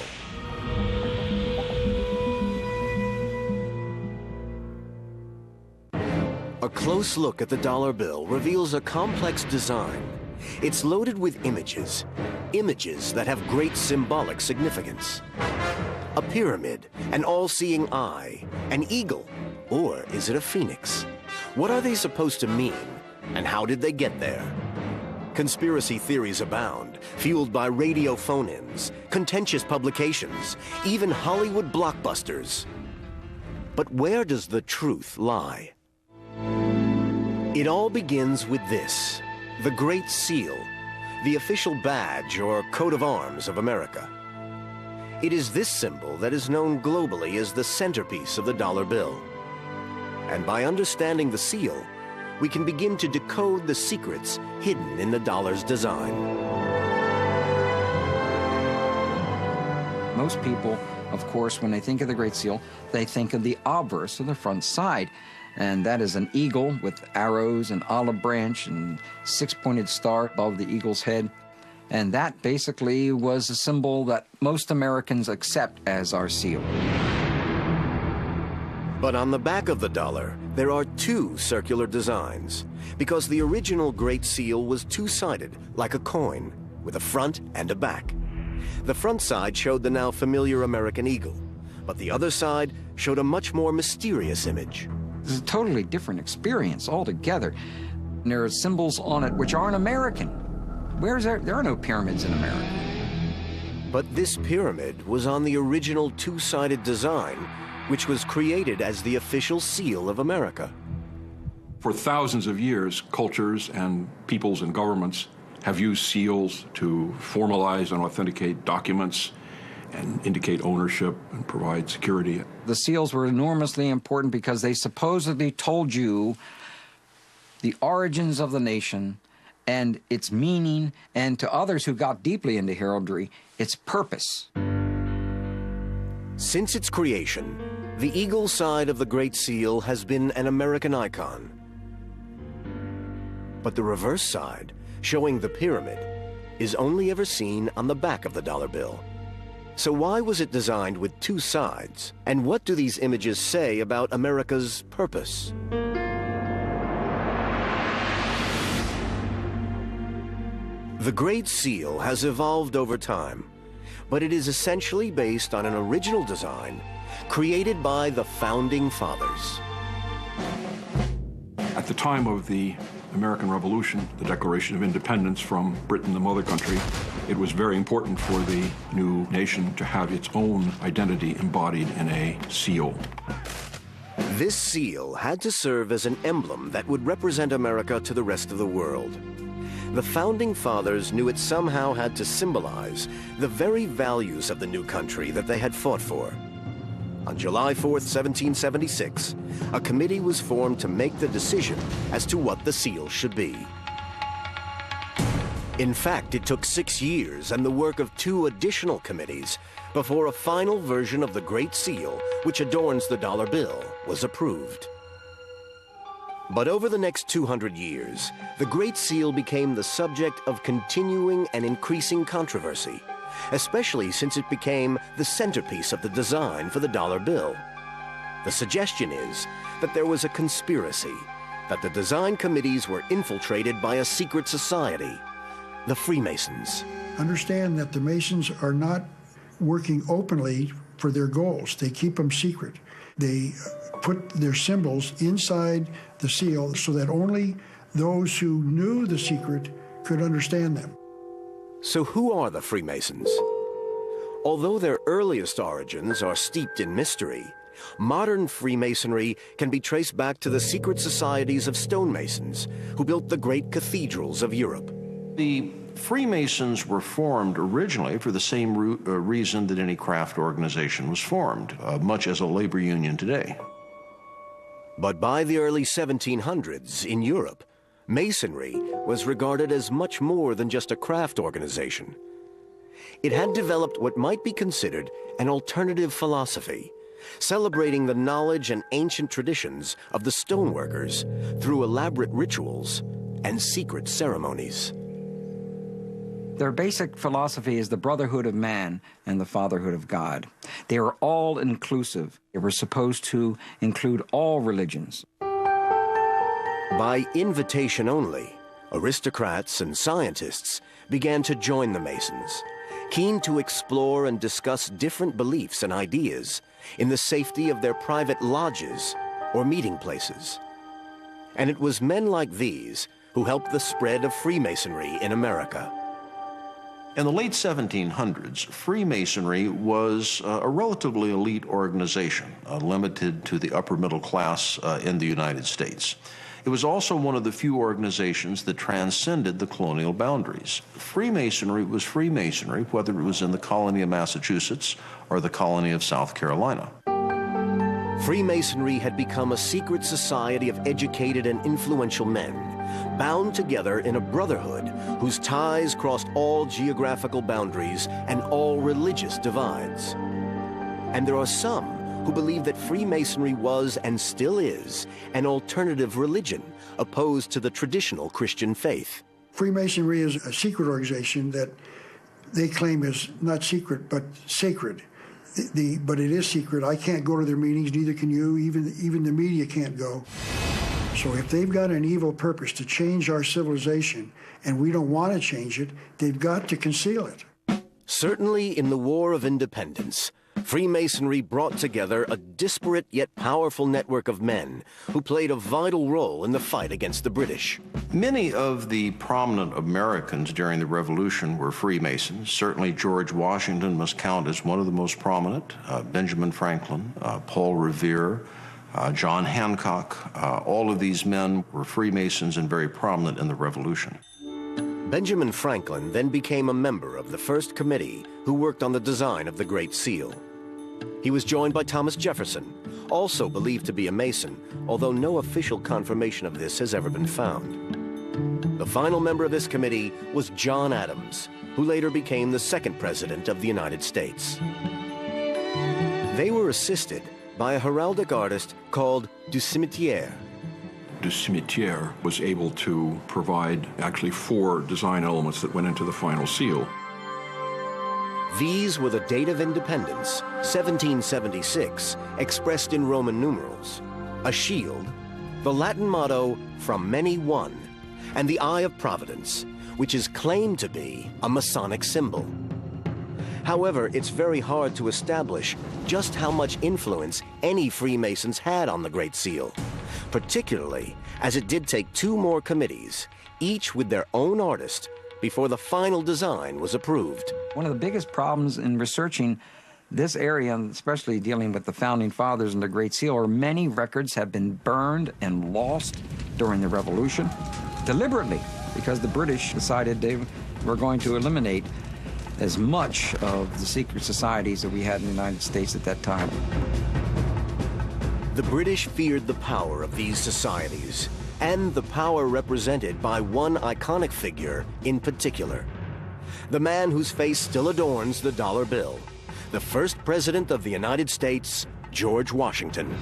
A close look at the dollar bill reveals a complex design. It's loaded with images that have great symbolic significance. A pyramid, an all-seeing eye, an eagle, or is it a phoenix? What are they supposed to mean, and how did they get there? Conspiracy theories abound, fueled by radio phone-ins, contentious publications, even Hollywood blockbusters. But where does the truth lie? It all begins with this, the Great Seal, the official badge or coat of arms of America. It is this symbol that is known globally as the centerpiece of the dollar bill. And by understanding the seal, we can begin to decode the secrets hidden in the dollar's design. Most people, of course, when they think of the Great Seal, they think of the obverse, or the front side. And that is an eagle with arrows and olive branch and six-pointed star above the eagle's head. And that basically was a symbol that most Americans accept as our seal. But on the back of the dollar, there are two circular designs, because the original Great Seal was two-sided, like a coin, with a front and a back. The front side showed the now familiar American eagle, but the other side showed a much more mysterious image. It's a totally different experience altogether. And there are symbols on it which aren't American. There are no pyramids in America. But this pyramid was on the original two-sided design, which was created as the official seal of America. For thousands of years, cultures and peoples and governments have used seals to formalize and authenticate documents and indicate ownership and provide security. The seals were enormously important because they supposedly told you the origins of the nation and its meaning, and to others who got deeply into heraldry, its purpose. Since its creation, the eagle side of the Great Seal has been an American icon. But the reverse side, showing the pyramid, is only ever seen on the back of the dollar bill. So why was it designed with two sides? And what do these images say about America's purpose? The Great Seal has evolved over time, but it is essentially based on an original design created by the Founding Fathers. At the time of the American Revolution, the Declaration of Independence from Britain, the mother country, it was very important for the new nation to have its own identity embodied in a seal. This seal had to serve as an emblem that would represent America to the rest of the world. The Founding Fathers knew it somehow had to symbolize the very values of the new country that they had fought for. On July 4th, 1776, a committee was formed to make the decision as to what the seal should be. In fact, it took 6 years and the work of 2 additional committees before a final version of the Great Seal, which adorns the dollar bill, was approved. But over the next 200 years, the Great Seal became the subject of continuing and increasing controversy, especially since it became the centerpiece of the design for the dollar bill. The suggestion is that there was a conspiracy, that the design committees were infiltrated by a secret society, the Freemasons. Understand that the Masons are not working openly for their goals. They keep them secret. They put their symbols inside the seal so that only those who knew the secret could understand them. So who are the Freemasons? Although their earliest origins are steeped in mystery, modern Freemasonry can be traced back to the secret societies of stonemasons who built the great cathedrals of Europe. The Freemasons were formed originally for the same reason that any craft organization was formed, much as a labor union today. But by the early 1700s in Europe, Masonry was regarded as much more than just a craft organization. It had developed what might be considered an alternative philosophy, celebrating the knowledge and ancient traditions of the stoneworkers through elaborate rituals and secret ceremonies. Their basic philosophy is the brotherhood of man and the fatherhood of God. They are all inclusive. They were supposed to include all religions. By invitation only, aristocrats and scientists began to join the Masons, keen to explore and discuss different beliefs and ideas in the safety of their private lodges or meeting places. And it was men like these who helped the spread of Freemasonry in America. In the late 1700s, Freemasonry was a relatively elite organization, limited to the upper middle class in the United States. It was also one of the few organizations that transcended the colonial boundaries. Freemasonry was Freemasonry, whether it was in the colony of Massachusetts or the colony of South Carolina. Freemasonry had become a secret society of educated and influential men, bound together in a brotherhood whose ties crossed all geographical boundaries and all religious divides. And there are some who believe that Freemasonry was and still is an alternative religion opposed to the traditional Christian faith. Freemasonry is a secret organization that they claim is not secret but sacred. But it is secret. I can't go to their meetings, neither can you. Even the media can't go. So if they've got an evil purpose to change our civilization and we don't want to change it, they've got to conceal it. Certainly in the War of Independence, Freemasonry brought together a disparate yet powerful network of men who played a vital role in the fight against the British. Many of the prominent Americans during the Revolution were Freemasons. Certainly George Washington must count as one of the most prominent, Benjamin Franklin, Paul Revere, John Hancock. All of these men were Freemasons and very prominent in the Revolution. Benjamin Franklin then became a member of the first committee who worked on the design of the Great Seal. He was joined by Thomas Jefferson, also believed to be a Mason, although no official confirmation of this has ever been found. The final member of this committee was John Adams, who later became the second president of the United States. They were assisted by a heraldic artist called Du Cimetière. Du Cimetière was able to provide actually 4 design elements that went into the final seal. These were the date of independence, 1776, expressed in Roman numerals, a shield, the Latin motto, "From many one," and the Eye of Providence, which is claimed to be a Masonic symbol. However, it's very hard to establish just how much influence any Freemasons had on the Great Seal, particularly as it did take 2 more committees, each with their own artist, before the final design was approved. One of the biggest problems in researching this area, especially dealing with the Founding Fathers and the Great Seal, are many records have been burned and lost during the Revolution, deliberately, because the British decided they were going to eliminate as much of the secret societies that we had in the United States at that time. The British feared the power of these societies, and the power represented by one iconic figure in particular. The man whose face still adorns the dollar bill, the first president of the United States, George Washington.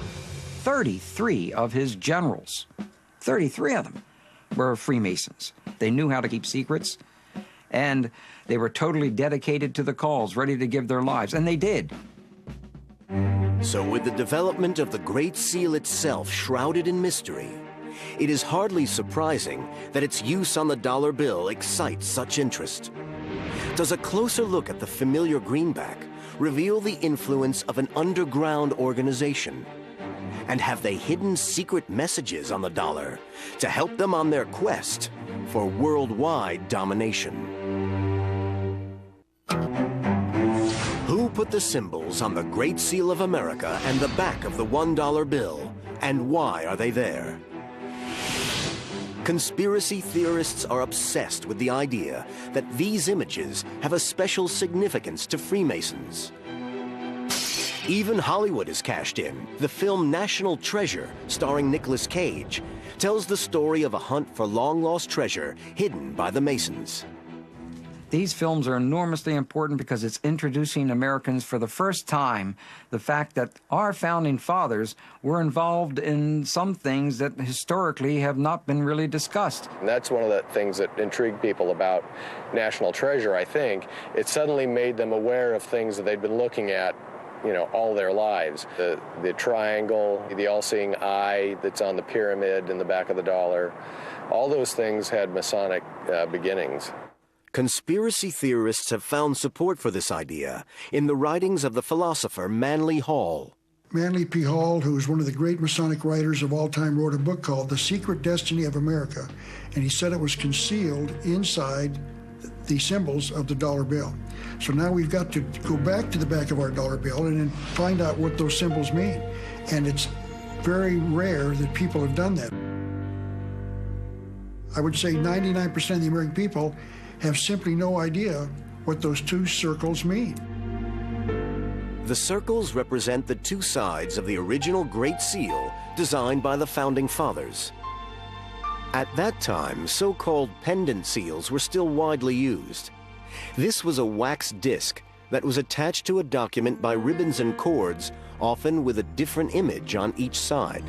33 of his generals, 33 of them, were Freemasons. They knew how to keep secrets, and they were totally dedicated to the cause, ready to give their lives, and they did. So with the development of the Great Seal itself shrouded in mystery, it is hardly surprising that its use on the dollar bill excites such interest. Does a closer look at the familiar greenback reveal the influence of an underground organization? And have they hidden secret messages on the dollar to help them on their quest for worldwide domination? Who put the symbols on the Great Seal of America and the back of the $1 bill? And why are they there? Conspiracy theorists are obsessed with the idea that these images have a special significance to Freemasons. Even Hollywood has cashed in. The film National Treasure, starring Nicolas Cage, tells the story of a hunt for long-lost treasure hidden by the Masons. These films are enormously important because it's introducing Americans for the first time the fact that our founding fathers were involved in some things that historically have not been really discussed. And that's one of the things that intrigued people about National Treasure, I think. It suddenly made them aware of things that they'd been looking at, you know, all their lives. The triangle, the all-seeing eye that's on the pyramid in the back of the dollar, all those things had Masonic beginnings. Conspiracy theorists have found support for this idea in the writings of the philosopher Manly Hall. Manly P. Hall, who is one of the great Masonic writers of all time, wrote a book called The Secret Destiny of America, and he said it was concealed inside the symbols of the dollar bill. So now we've got to go back to the back of our dollar bill and then find out what those symbols mean. And it's very rare that people have done that. I would say 99% of the American people have simply no idea what those two circles mean. The circles represent the two sides of the original Great Seal designed by the Founding Fathers. At that time, so-called pendant seals were still widely used. This was a wax disc that was attached to a document by ribbons and cords, often with a different image on each side.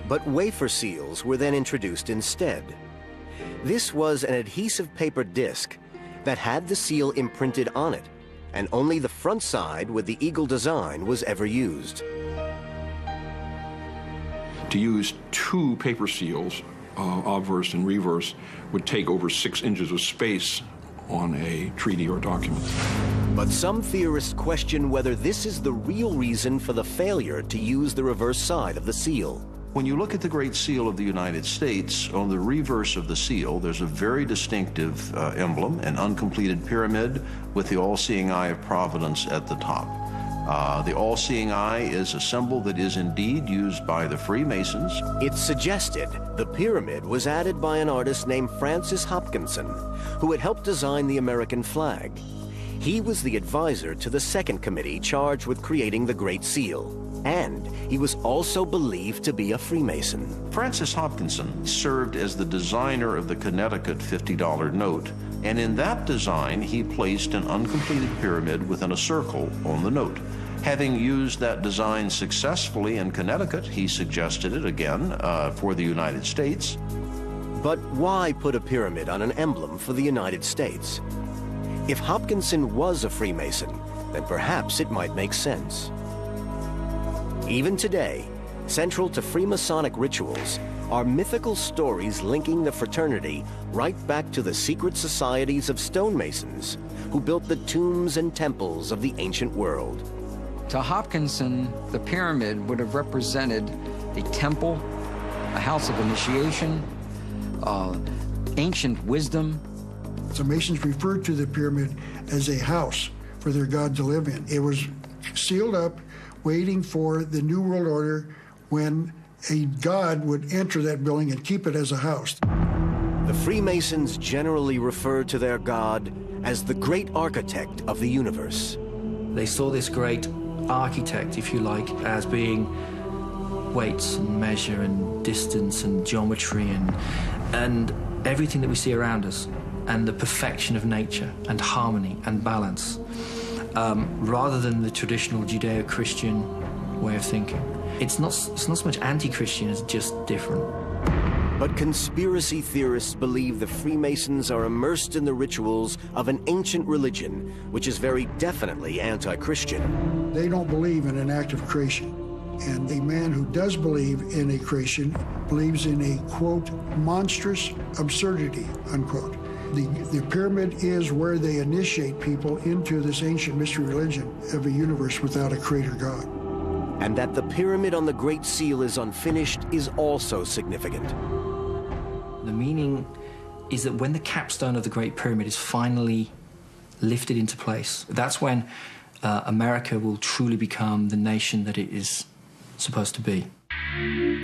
But wafer seals were then introduced instead. This was an adhesive paper disc that had the seal imprinted on it, and only the front side with the eagle design was ever used. To use two paper seals, obverse and reverse, would take over 6 inches of space on a treaty or document. But some theorists question whether this is the real reason for the failure to use the reverse side of the seal. When you look at the Great Seal of the United States, on the reverse of the seal, there's a very distinctive emblem, an uncompleted pyramid with the all-seeing eye of Providence at the top. The all-seeing eye is a symbol that is indeed used by the Freemasons. It's suggested the pyramid was added by an artist named Francis Hopkinson, who had helped design the American flag. He was the advisor to the second committee charged with creating the Great Seal. And he was also believed to be a Freemason. Francis Hopkinson served as the designer of the Connecticut $50 note, and in that design he placed an uncompleted pyramid within a circle on the note. Having used that design successfully in Connecticut, he suggested it again for the United States. But why put a pyramid on an emblem for the United States? If Hopkinson was a Freemason, then perhaps it might make sense. Even today, central to Freemasonic rituals are mythical stories linking the fraternity right back to the secret societies of stonemasons who built the tombs and temples of the ancient world. To Hopkinson, the pyramid would have represented a temple, a house of initiation, ancient wisdom. So Masons referred to the pyramid as a house for their God to live in. It was sealed up, waiting for the New World Order when a god would enter that building and keep it as a house. The Freemasons generally refer to their god as the great architect of the universe. They saw this great architect, if you like, as being weights and measure and distance and geometry and everything that we see around us, and the perfection of nature and harmony and balance. Rather than the traditional Judeo-Christian way of thinking. It's not so much anti-Christian, it's just different. But conspiracy theorists believe the Freemasons are immersed in the rituals of an ancient religion, which is very definitely anti-Christian. They don't believe in an act of creation. And a man who does believe in a creation believes in a, quote, monstrous absurdity, unquote. The pyramid is where they initiate people into this ancient mystery religion of a universe without a creator God. And that the pyramid on the Great Seal is unfinished is also significant. The meaning is that when the capstone of the Great Pyramid is finally lifted into place. That's when America will truly become the nation that it is supposed to be.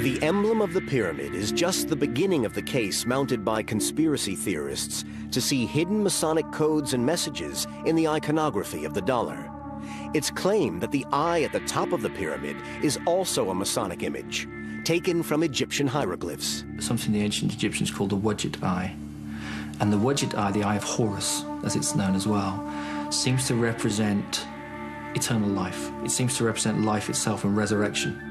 The emblem of the pyramid is just the beginning of the case mounted by conspiracy theorists to see hidden Masonic codes and messages in the iconography of the dollar. It's claimed that the eye at the top of the pyramid is also a Masonic image, taken from Egyptian hieroglyphs. Something the ancient Egyptians called the Wadjet eye. And the Wadjet eye, the eye of Horus, as it's known as well, seems to represent eternal life. It seems to represent life itself and resurrection.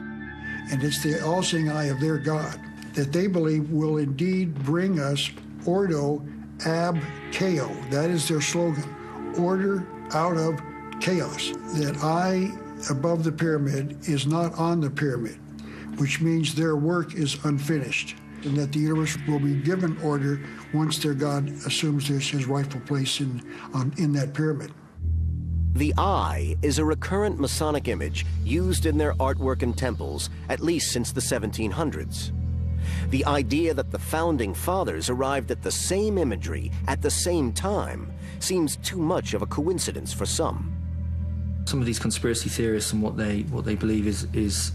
And it's the all-seeing eye of their God that they believe will indeed bring us Ordo ab Chao. That is their slogan, order out of chaos. That eye above the pyramid is not on the pyramid, which means their work is unfinished, and that the universe will be given order once their God assumes his rightful place in that pyramid. The eye is a recurrent Masonic image used in their artwork and temples, at least since the 1700s. The idea that the Founding Fathers arrived at the same imagery at the same time seems too much of a coincidence for some. Some of these conspiracy theorists and what they believe is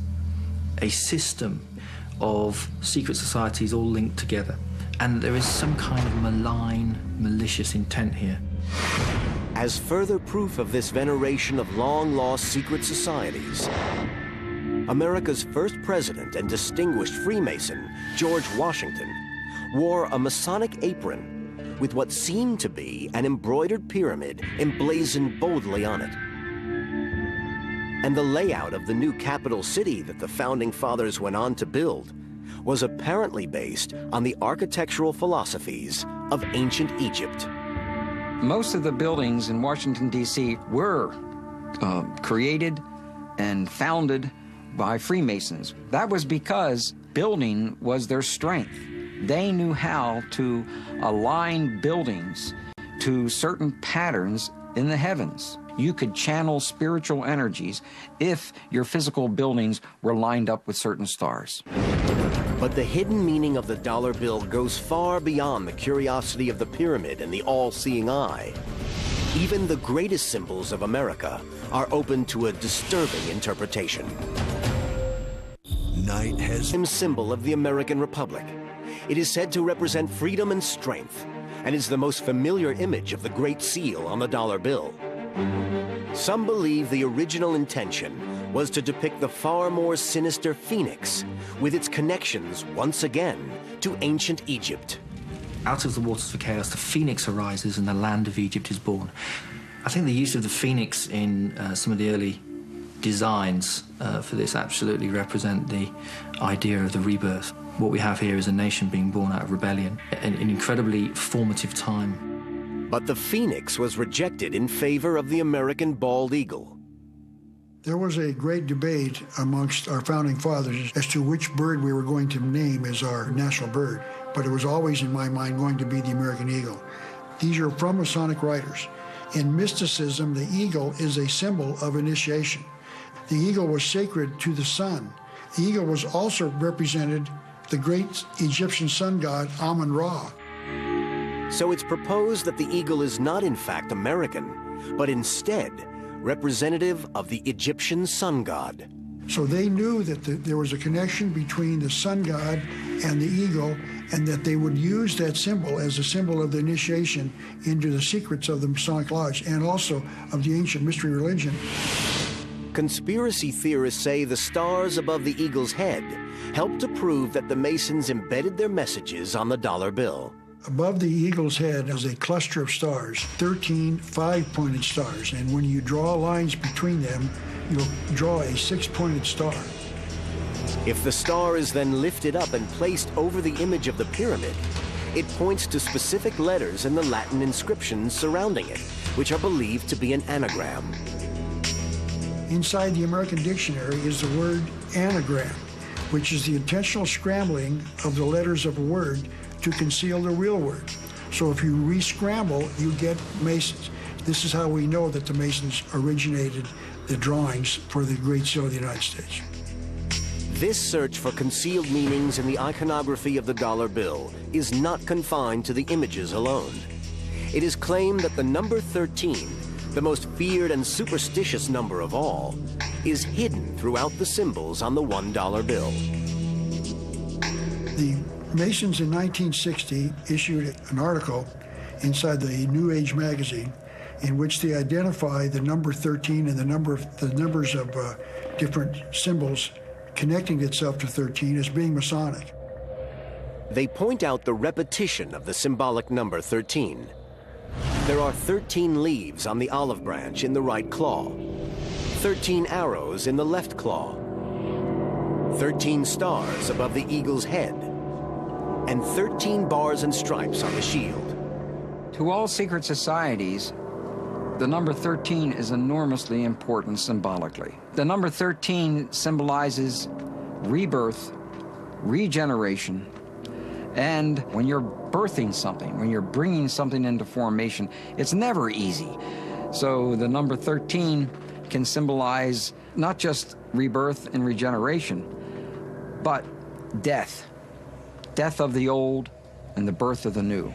a system of secret societies all linked together. And there is some kind of malign, malicious intent here. As further proof of this veneration of long-lost secret societies, America's first president and distinguished Freemason, George Washington, wore a Masonic apron with what seemed to be an embroidered pyramid emblazoned boldly on it. And the layout of the new capital city that the Founding Fathers went on to build was apparently based on the architectural philosophies of ancient Egypt. Most of the buildings in Washington, D.C. were created and founded by Freemasons. That was because building was their strength. They knew how to align buildings to certain patterns in the heavens. You could channel spiritual energies if your physical buildings were lined up with certain stars. But the hidden meaning of the dollar bill goes far beyond the curiosity of the pyramid and the all-seeing eye. Even the greatest symbols of America are open to a disturbing interpretation. Night has a symbol of the American Republic. It is said to represent freedom and strength, and is the most familiar image of the Great Seal on the dollar bill. Some believe the original intention was to depict the far more sinister phoenix, with its connections, once again, to ancient Egypt. Out of the waters of chaos, the phoenix arises and the land of Egypt is born. I think the use of the phoenix in some of the early designs for this absolutely represent the idea of the rebirth. What we have here is a nation being born out of rebellion, an incredibly formative time. But the phoenix was rejected in favor of the American bald eagle. There was a great debate amongst our founding fathers as to which bird we were going to name as our national bird, but it was always in my mind going to be the American eagle. These are from Masonic writers. In mysticism, the eagle is a symbol of initiation. The eagle was sacred to the sun. The eagle was also represented the great Egyptian sun god Amun-Ra. So it's proposed that the eagle is not in fact American, but instead representative of the Egyptian sun god. So they knew that there was a connection between the sun god and the eagle, and that they would use that symbol as a symbol of the initiation into the secrets of the Masonic Lodge and also of the ancient mystery religion. Conspiracy theorists say the stars above the eagle's head helped to prove that the Masons embedded their messages on the dollar bill. Above the eagle's head is a cluster of stars, 13 five-pointed stars, and when you draw lines between them, you'll draw a six-pointed star. If the star is then lifted up and placed over the image of the pyramid, it points to specific letters in the Latin inscriptions surrounding it, which are believed to be an anagram. Inside the American dictionary is the word anagram, which is the intentional scrambling of the letters of a word to conceal the real word. So if you re-scramble, you get Masons. This is how we know that the Masons originated the drawings for the Great Seal of the United States. This search for concealed meanings in the iconography of the dollar bill is not confined to the images alone. it is claimed that the number 13, the most feared and superstitious number of all, is hidden throughout the symbols on the $1 bill. The Masons in 1960 issued an article inside the New Age magazine in which they identify the number 13 and the numbers of different symbols connecting itself to 13 as being Masonic. They point out the repetition of the symbolic number 13. There are 13 leaves on the olive branch in the right claw, 13 arrows in the left claw, 13 stars above the eagle's head, and 13 bars and stripes on the shield. To all secret societies, the number 13 is enormously important symbolically. The number 13 symbolizes rebirth, regeneration, and when you're birthing something, when you're bringing something into formation, it's never easy. So the number 13 can symbolize not just rebirth and regeneration, but death. Death of the old and the birth of the new.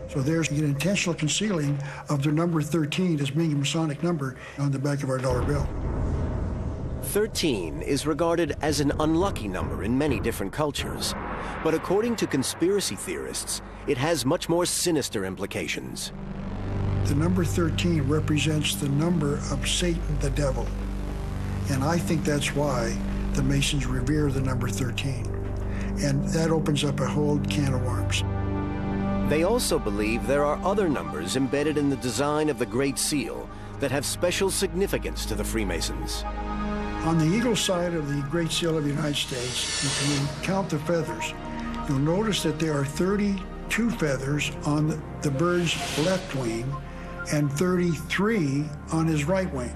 So there's an intentional concealing of the number 13 as being a Masonic number on the back of our dollar bill. 13 is regarded as an unlucky number in many different cultures, but according to conspiracy theorists, it has much more sinister implications. The number 13 represents the number of Satan, the devil. And I think that's why the Masons revere the number 13. And that opens up a whole can of worms. They also believe there are other numbers embedded in the design of the Great Seal that have special significance to the Freemasons. On the eagle side of the Great Seal of the United States, if you count the feathers, you'll notice that there are 32 feathers on the bird's left wing and 33 on his right wing.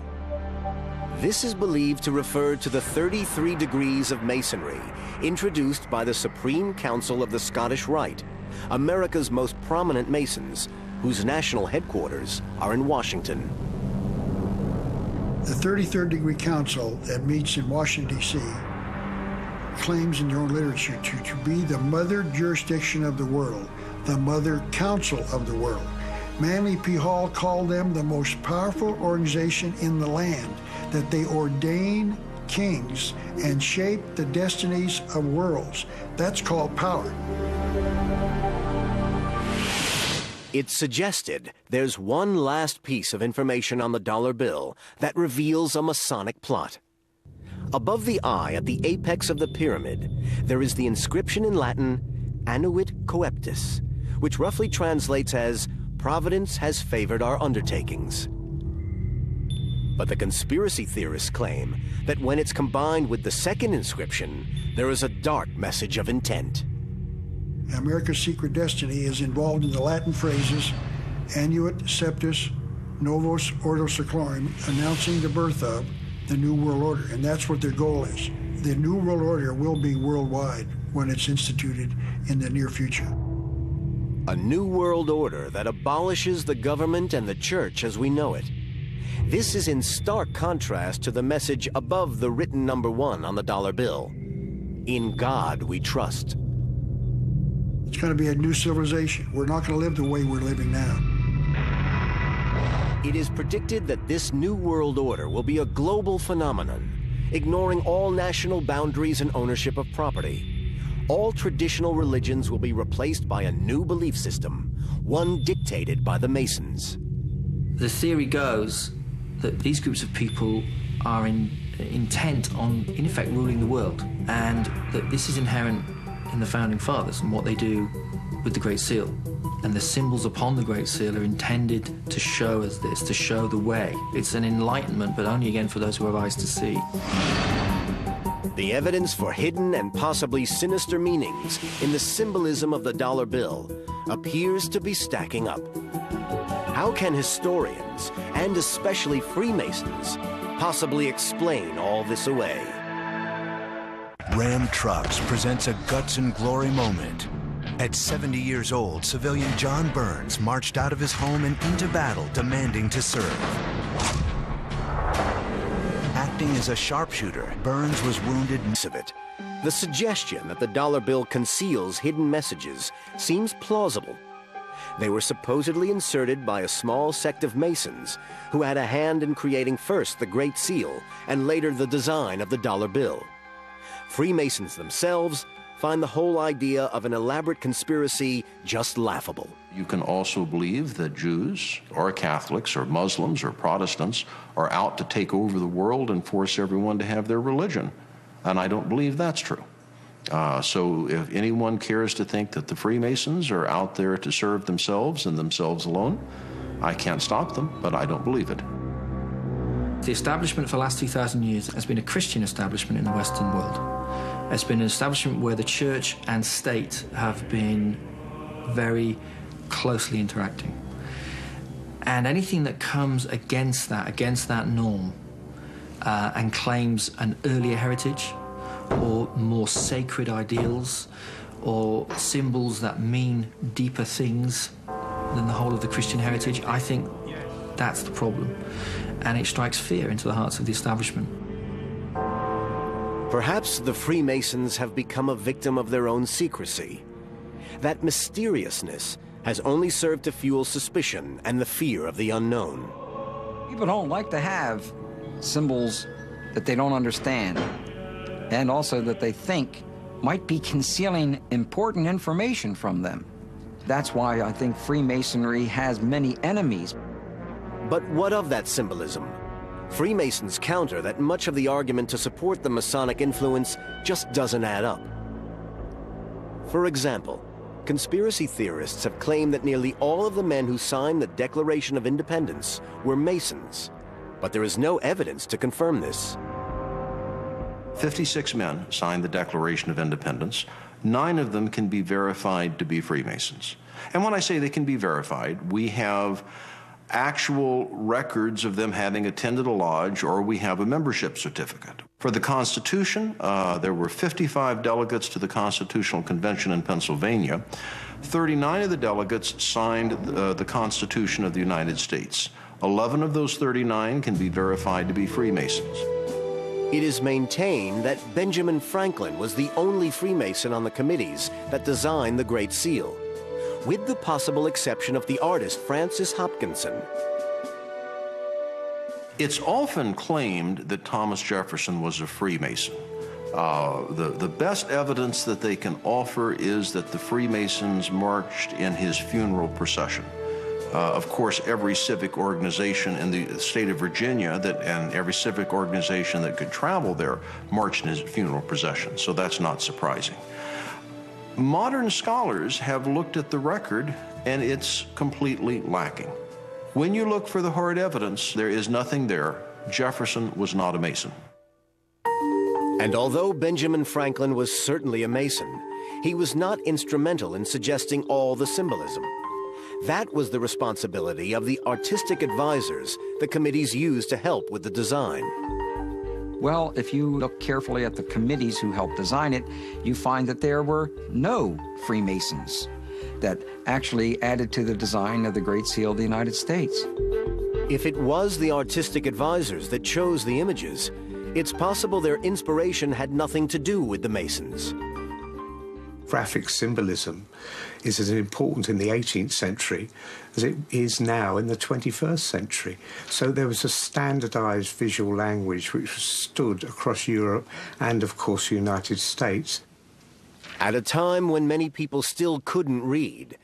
This is believed to refer to the 33 degrees of Masonry introduced by the Supreme Council of the Scottish Rite, America's most prominent Masons, whose national headquarters are in Washington. The 33rd Degree Council that meets in Washington, D.C. claims in their own literature to be the mother jurisdiction of the world, the mother council of the world. Manly P. Hall called them the most powerful organization in the land, that they ordain kings and shape the destinies of worlds. That's called power. It's suggested there's one last piece of information on the dollar bill that reveals a Masonic plot. Above the eye at the apex of the pyramid, there is the inscription in Latin, Annuit Coeptis, which roughly translates as, Providence has favored our undertakings. But the conspiracy theorists claim that when it's combined with the second inscription, there is a dark message of intent. America's secret destiny is involved in the Latin phrases Annuit Septis Novus Ordo Seclorum, announcing the birth of the New World Order, and that's what their goal is. The New World Order will be worldwide when it's instituted in the near future. A new world order that abolishes the government and the church as we know it. This is in stark contrast to the message above the written number 1 on the dollar bill. In God we trust. It's going to be a new civilization. We're not going to live the way we're living now. It is predicted that this new world order will be a global phenomenon, ignoring all national boundaries and ownership of property. All traditional religions will be replaced by a new belief system, one dictated by the Masons. The theory goes that these groups of people are intent on, in effect, ruling the world, and that this is inherent in the Founding Fathers and what they do with the Great Seal. And the symbols upon the Great Seal are intended to show us this, to show the way. It's an enlightenment, but only again for those who have eyes to see. The evidence for hidden and possibly sinister meanings in the symbolism of the dollar bill appears to be stacking up. How can historians, and especially Freemasons, possibly explain all this away? Ram Trucks presents a guts and glory moment. At 70 years old, civilian John Burns marched out of his home and into battle, demanding to serve. Acting as a sharpshooter, Burns was wounded of it. The suggestion that the dollar bill conceals hidden messages seems plausible, They were supposedly inserted by a small sect of Masons who had a hand in creating first the Great Seal and later the design of the dollar bill. Freemasons themselves find the whole idea of an elaborate conspiracy just laughable. You can also believe that Jews or Catholics or Muslims or Protestants are out to take over the world and force everyone to have their religion. And I don't believe that's true. So if anyone cares to think that the Freemasons are out there to serve themselves and themselves alone, I can't stop them, but I don't believe it. The establishment for the last 2,000 years has been a Christian establishment in the Western world. It's been an establishment where the church and state have been very closely interacting. And anything that comes against that norm, and claims an earlier heritage, or more sacred ideals, or symbols that mean deeper things than the whole of the Christian heritage, I think that's the problem. And it strikes fear into the hearts of the establishment. Perhaps the Freemasons have become a victim of their own secrecy. That mysteriousness has only served to fuel suspicion and the fear of the unknown. People don't like to have symbols that they don't understand, and also that they think might be concealing important information from them. That's why I think Freemasonry has many enemies. But what of that symbolism? Freemasons counter that much of the argument to support the Masonic influence just doesn't add up. For example, conspiracy theorists have claimed that nearly all of the men who signed the Declaration of Independence were Masons, but there is no evidence to confirm this. 56 men signed the Declaration of Independence. 9 of them can be verified to be Freemasons. And when I say they can be verified, we have actual records of them having attended a lodge, or we have a membership certificate. For the Constitution, there were 55 delegates to the Constitutional Convention in Pennsylvania. 39 of the delegates signed the Constitution of the United States. 11 of those 39 can be verified to be Freemasons. It is maintained that Benjamin Franklin was the only Freemason on the committees that designed the Great Seal, with the possible exception of the artist Francis Hopkinson. It's often claimed that Thomas Jefferson was a Freemason. The best evidence that they can offer is that the Freemasons marched in his funeral procession. Of course, every civic organization in the state of Virginia and every civic organization that could travel there marched in his funeral procession, so that's not surprising. Modern scholars have looked at the record, and it's completely lacking. When you look for the hard evidence, there is nothing there. Jefferson was not a Mason. And although Benjamin Franklin was certainly a Mason, he was not instrumental in suggesting all the symbolism. That was the responsibility of the artistic advisors the committees used to help with the design. Well, if you look carefully at the committees who helped design it, you find that there were no Freemasons that actually added to the design of the Great Seal of the United States. If it was the artistic advisors that chose the images, it's possible their inspiration had nothing to do with the Masons. Graphic symbolism is as important in the 18th century as it is now in the 21st century. So there was a standardized visual language which stood across Europe and, of course, the United States. At a time when many people still couldn't read,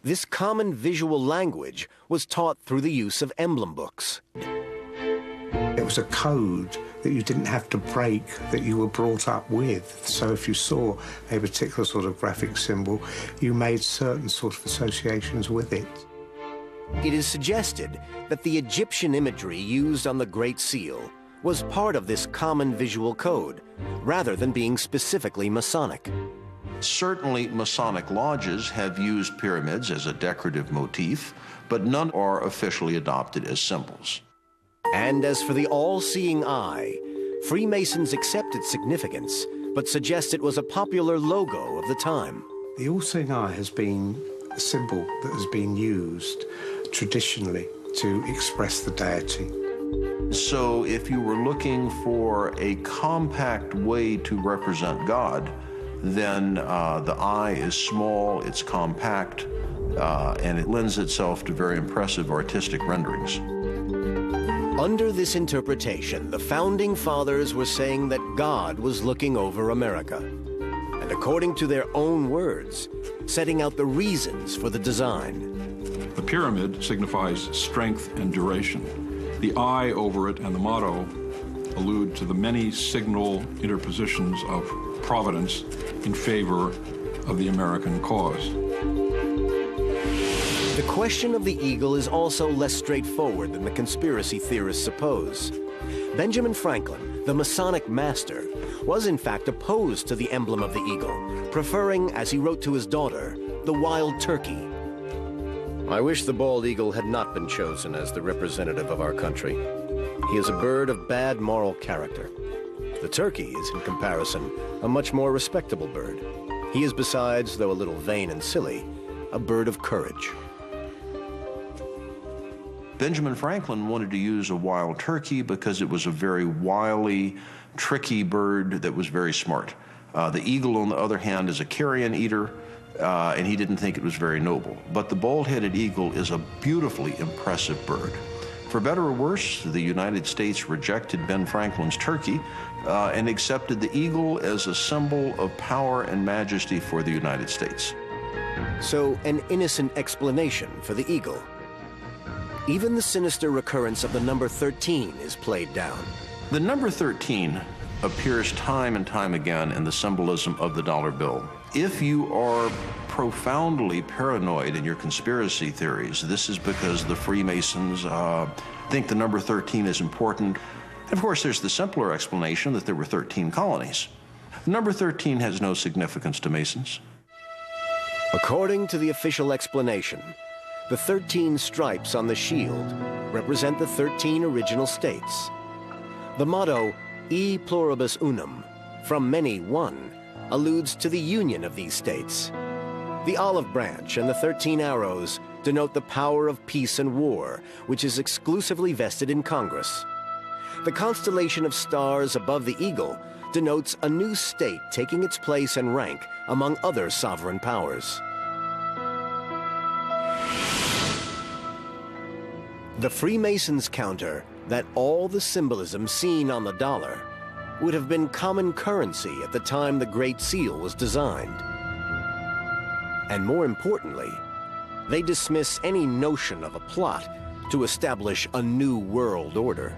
this common visual language was taught through the use of emblem books. It was a code that you didn't have to break, that you were brought up with. So if you saw a particular sort of graphic symbol, you made certain sort of associations with it. It is suggested that the Egyptian imagery used on the Great Seal was part of this common visual code, rather than being specifically Masonic. Certainly, Masonic lodges have used pyramids as a decorative motif, but none are officially adopted as symbols. And as for the all-seeing eye, Freemasons accept its significance, but suggest it was a popular logo of the time. The all-seeing eye has been a symbol that has been used traditionally to express the deity. So if you were looking for a compact way to represent God, then the eye is small, it's compact, and it lends itself to very impressive artistic renderings. Under this interpretation, the Founding Fathers were saying that God was looking over America, and according to their own words, setting out the reasons for the design. The pyramid signifies strength and duration. The eye over it and the motto allude to the many signal interpositions of providence in favor of the American cause. The question of the eagle is also less straightforward than the conspiracy theorists suppose. Benjamin Franklin, the Masonic master, was in fact opposed to the emblem of the eagle, preferring, as he wrote to his daughter, the wild turkey. I wish the bald eagle had not been chosen as the representative of our country. He is a bird of bad moral character. The turkey is, in comparison, a much more respectable bird. He is besides, though a little vain and silly, a bird of courage. Benjamin Franklin wanted to use a wild turkey because it was a very wily, tricky bird that was very smart. The eagle, on the other hand, is a carrion eater, and he didn't think it was very noble. But the bald-headed eagle is a beautifully impressive bird. For better or worse, the United States rejected Ben Franklin's turkey and accepted the eagle as a symbol of power and majesty for the United States. So, an innocent explanation for the eagle. Even the sinister recurrence of the number 13 is played down. The number 13 appears time and time again in the symbolism of the dollar bill. If you are profoundly paranoid in your conspiracy theories, this is because the Freemasons think the number 13 is important. And of course, there's the simpler explanation that there were 13 colonies. Number 13 has no significance to Masons. According to the official explanation, the 13 stripes on the shield represent the 13 original states. The motto, E pluribus unum, from many one, alludes to the union of these states. The olive branch and the 13 arrows denote the power of peace and war, which is exclusively vested in Congress. The constellation of stars above the eagle denotes a new state taking its place and rank among other sovereign powers. The Freemasons counter that all the symbolism seen on the dollar would have been common currency at the time the Great Seal was designed. And more importantly, they dismiss any notion of a plot to establish a new world order.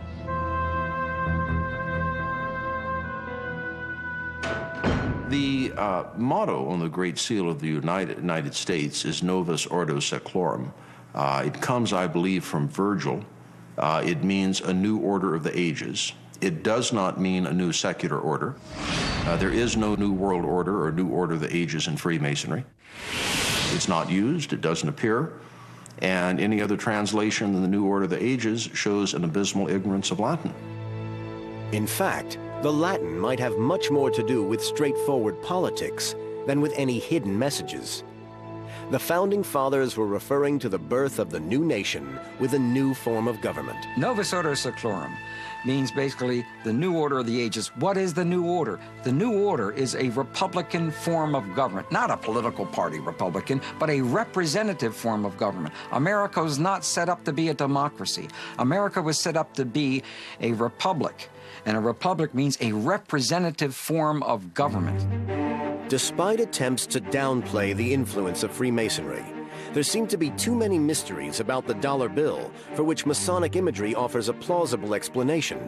The motto on the Great Seal of the United States is Novus Ordo Seclorum. It comes, I believe, from Virgil. It means a new order of the ages. It does not mean a new secular order. There is no new world order or new order of the ages in Freemasonry. It's not used, it doesn't appear, and any other translation than the new order of the ages shows an abysmal ignorance of Latin. In fact, the Latin might have much more to do with straightforward politics than with any hidden messages. The Founding Fathers were referring to the birth of the new nation with a new form of government. Novus Ordo Seclorum means basically the new order of the ages. What is the new order? The new order is a republican form of government, not a political party republican, but a representative form of government. America was not set up to be a democracy. America was set up to be a republic, and a republic means a representative form of government. Despite attempts to downplay the influence of Freemasonry, there seem to be too many mysteries about the dollar bill for which Masonic imagery offers a plausible explanation.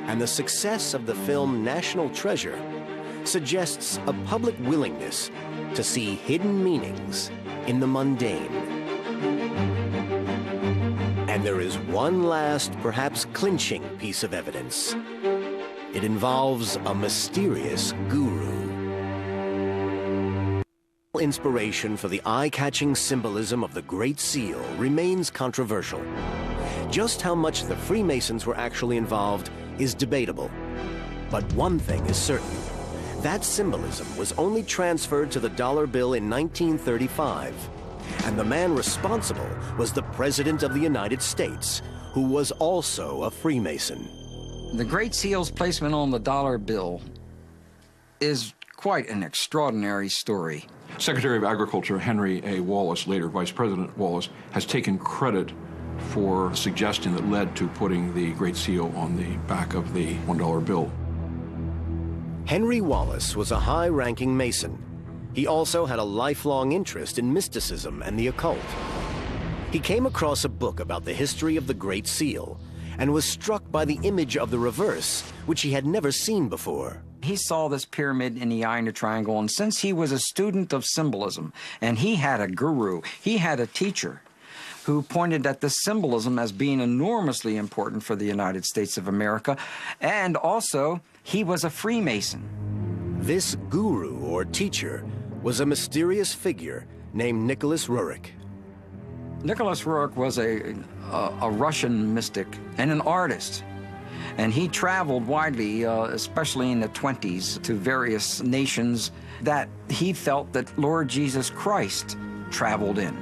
And the success of the film National Treasure suggests a public willingness to see hidden meanings in the mundane. And there is one last, perhaps clinching piece of evidence. It involves a mysterious guru. Inspiration for the eye-catching symbolism of the Great Seal remains controversial. Just how much the Freemasons were actually involved is debatable. But one thing is certain. That symbolism was only transferred to the dollar bill in 1935. And the man responsible was the President of the United States, who was also a Freemason. The Great Seal's placement on the dollar bill is quite an extraordinary story. Secretary of Agriculture Henry A. Wallace, later Vice President Wallace, has taken credit for the suggestion that led to putting the Great Seal on the back of the $1 bill. Henry Wallace was a high-ranking Mason. He also had a lifelong interest in mysticism and the occult. He came across a book about the history of the Great Seal and was struck by the image of the reverse, which he had never seen before. He saw this pyramid in the eye in a triangle, and since he was a student of symbolism, and he had a guru, he had a teacher who pointed at this symbolism as being enormously important for the United States of America, and also he was a Freemason. This guru or teacher was a mysterious figure named Nicholas Roerich. Nicholas Roerich was a Russian mystic and an artist. And he traveled widely, especially in the 20s, to various nations that he felt that Lord Jesus Christ traveled in.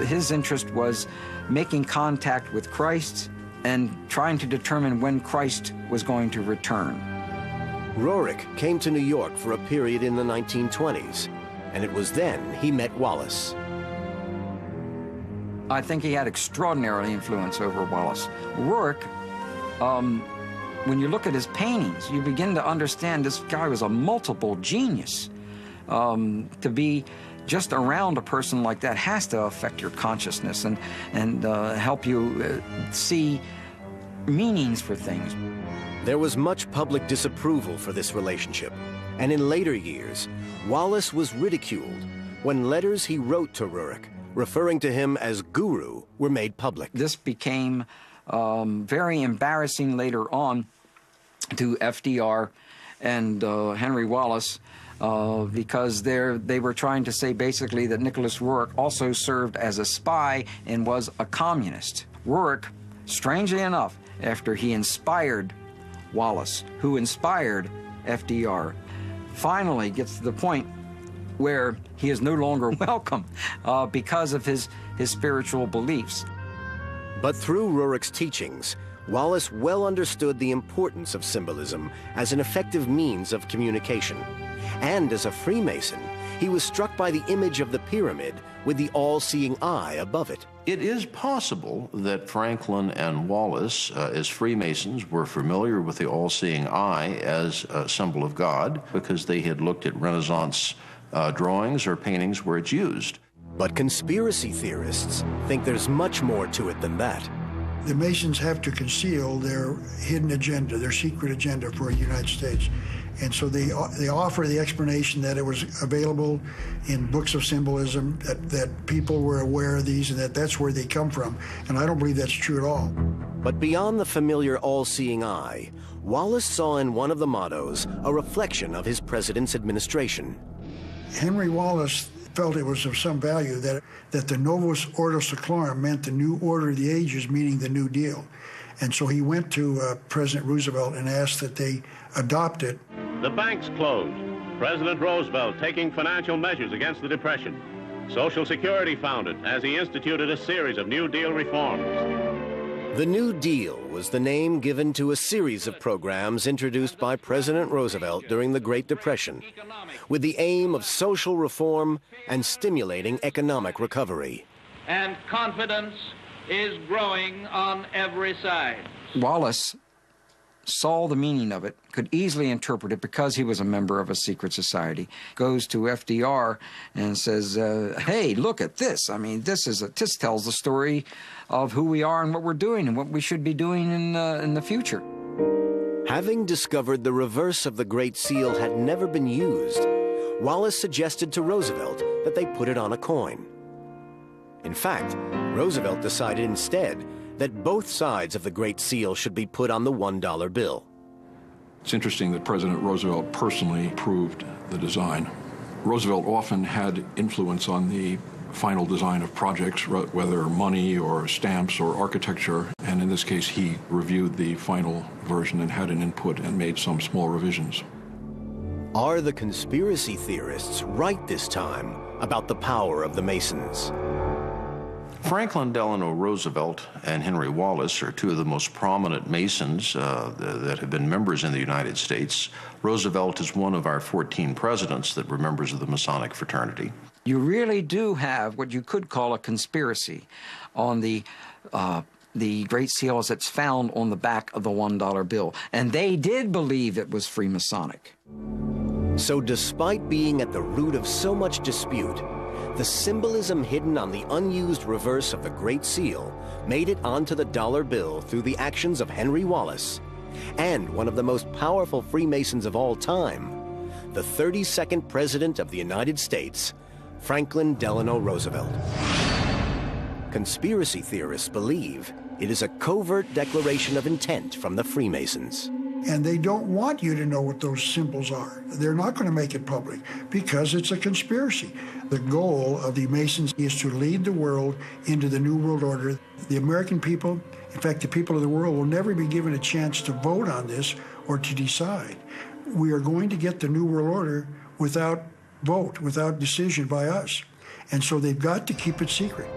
His interest was making contact with Christ and trying to determine when Christ was going to return. Roerich came to New York for a period in the 1920s, and it was then he met Wallace. I think he had extraordinary influence over Wallace. Roerich, when you look at his paintings, you begin to understand this guy was a multiple genius. To be just around a person like that has to affect your consciousness and help you see meanings for things. There was much public disapproval for this relationship, and in later years, Wallace was ridiculed when letters he wrote to Roerich, referring to him as Guru, were made public. This became very embarrassing later on to FDR and Henry Wallace because they were trying to say basically that Nicholas Roerich also served as a spy and was a communist. Roerich, strangely enough, after he inspired Wallace, who inspired FDR, finally gets to the point where he is no longer welcome because of his spiritual beliefs. But through Roerich's teachings, Wallace well understood the importance of symbolism as an effective means of communication. And as a Freemason, he was struck by the image of the pyramid with the all-seeing eye above it. It is possible that Franklin and Wallace, as Freemasons, were familiar with the all-seeing eye as a symbol of God because they had looked at Renaissance drawings or paintings where it's used. But conspiracy theorists think there's much more to it than that. The Masons have to conceal their hidden agenda, their secret agenda for the United States. And so they offer the explanation that it was available in books of symbolism, that people were aware of these, and that's where they come from. And I don't believe that's true at all. But beyond the familiar all-seeing eye, Wallace saw in one of the mottos a reflection of his president's administration. Henry Wallace felt it was of some value that the Novus Ordo Seclorum meant the new order of the ages, meaning the New Deal. And so he went to President Roosevelt and asked that they adopt it. The banks closed. President Roosevelt taking financial measures against the Depression. Social Security founded as he instituted a series of New Deal reforms. The New Deal was the name given to a series of programs introduced by President Roosevelt during the Great Depression, with the aim of social reform and stimulating economic recovery. And confidence is growing on every side. Wallace saw the meaning of it, could easily interpret it because he was a member of a secret society, goes to FDR and says, hey, look at this. I mean, this tells the story of who we are and what we're doing and what we should be doing in the future. Having discovered the reverse of the Great Seal had never been used, Wallace suggested to Roosevelt that they put it on a coin. In fact, Roosevelt decided instead that both sides of the Great Seal should be put on the $1 bill. It's interesting that President Roosevelt personally approved the design. Roosevelt often had influence on the final design of projects, whether money or stamps or architecture, and in this case he reviewed the final version and had an input and made some small revisions. Are the conspiracy theorists right this time about the power of the Masons? Franklin Delano Roosevelt and Henry Wallace are two of the most prominent Masons that have been members in the United States. Roosevelt is one of our 14 presidents that were members of the Masonic fraternity. You really do have what you could call a conspiracy on the Great Seal as it's found on the back of the $1 bill. And they did believe it was Freemasonic. So despite being at the root of so much dispute, the symbolism hidden on the unused reverse of the Great Seal made it onto the dollar bill through the actions of Henry Wallace and one of the most powerful Freemasons of all time, the 32nd President of the United States, Franklin Delano Roosevelt. Conspiracy theorists believe it is a covert declaration of intent from the Freemasons. And they don't want you to know what those symbols are. They're not going to make it public because it's a conspiracy. The goal of the Masons is to lead the world into the New World Order. The American people, in fact, the people of the world, will never be given a chance to vote on this or to decide. We are going to get the New World Order without vote, without decision by us. And so they've got to keep it secret.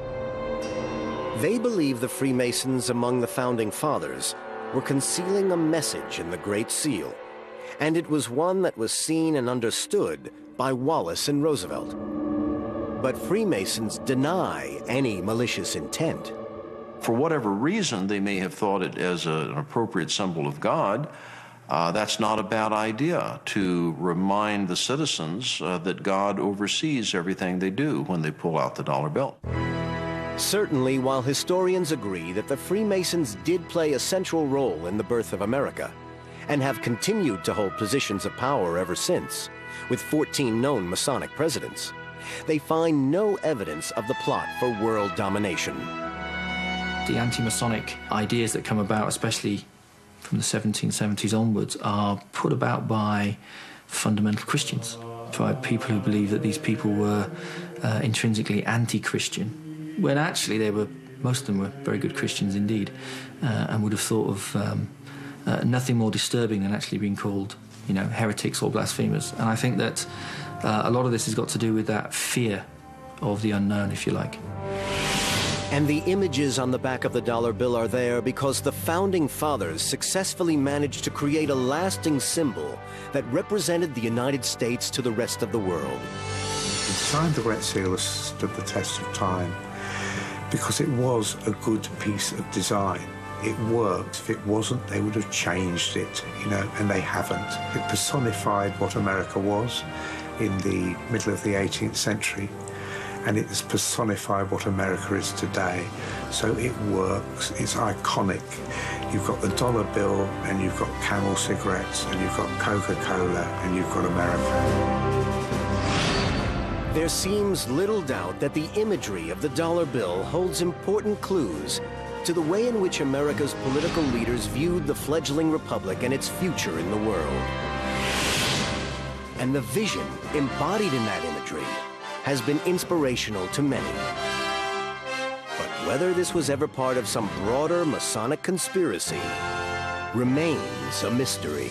They believe the Freemasons among the Founding Fathers were concealing a message in the Great Seal, and it was one that was seen and understood by Wallace and Roosevelt. But Freemasons deny any malicious intent. For whatever reason, they may have thought it as an appropriate symbol of God. That's not a bad idea to remind the citizens that God oversees everything they do when they pull out the dollar bill. Certainly, while historians agree that the Freemasons did play a central role in the birth of America and have continued to hold positions of power ever since, with 14 known Masonic presidents, they find no evidence of the plot for world domination. The anti-Masonic ideas that come about, especially from the 1770s onwards, are put about by fundamental Christians, by people who believe that these people were intrinsically anti-Christian, when actually most of them were very good Christians indeed, and would have thought of nothing more disturbing than actually being called, heretics or blasphemers. And I think that a lot of this has got to do with that fear of the unknown, if you like. And the images on the back of the dollar bill are there because the Founding Fathers successfully managed to create a lasting symbol that represented the United States to the rest of the world. The design of the Great Seal has stood the test of time because it was a good piece of design. It worked. If it wasn't, they would have changed it, and they haven't. It personified what America was in the middle of the 18th century, and it has personified what America is today. So it works. It's iconic. You've got the dollar bill, and you've got Camel cigarettes, and you've got Coca-Cola, and you've got America. There seems little doubt that the imagery of the dollar bill holds important clues to the way in which America's political leaders viewed the fledgling republic and its future in the world. And the vision embodied in that imagery has been inspirational to many. But whether this was ever part of some broader Masonic conspiracy remains a mystery.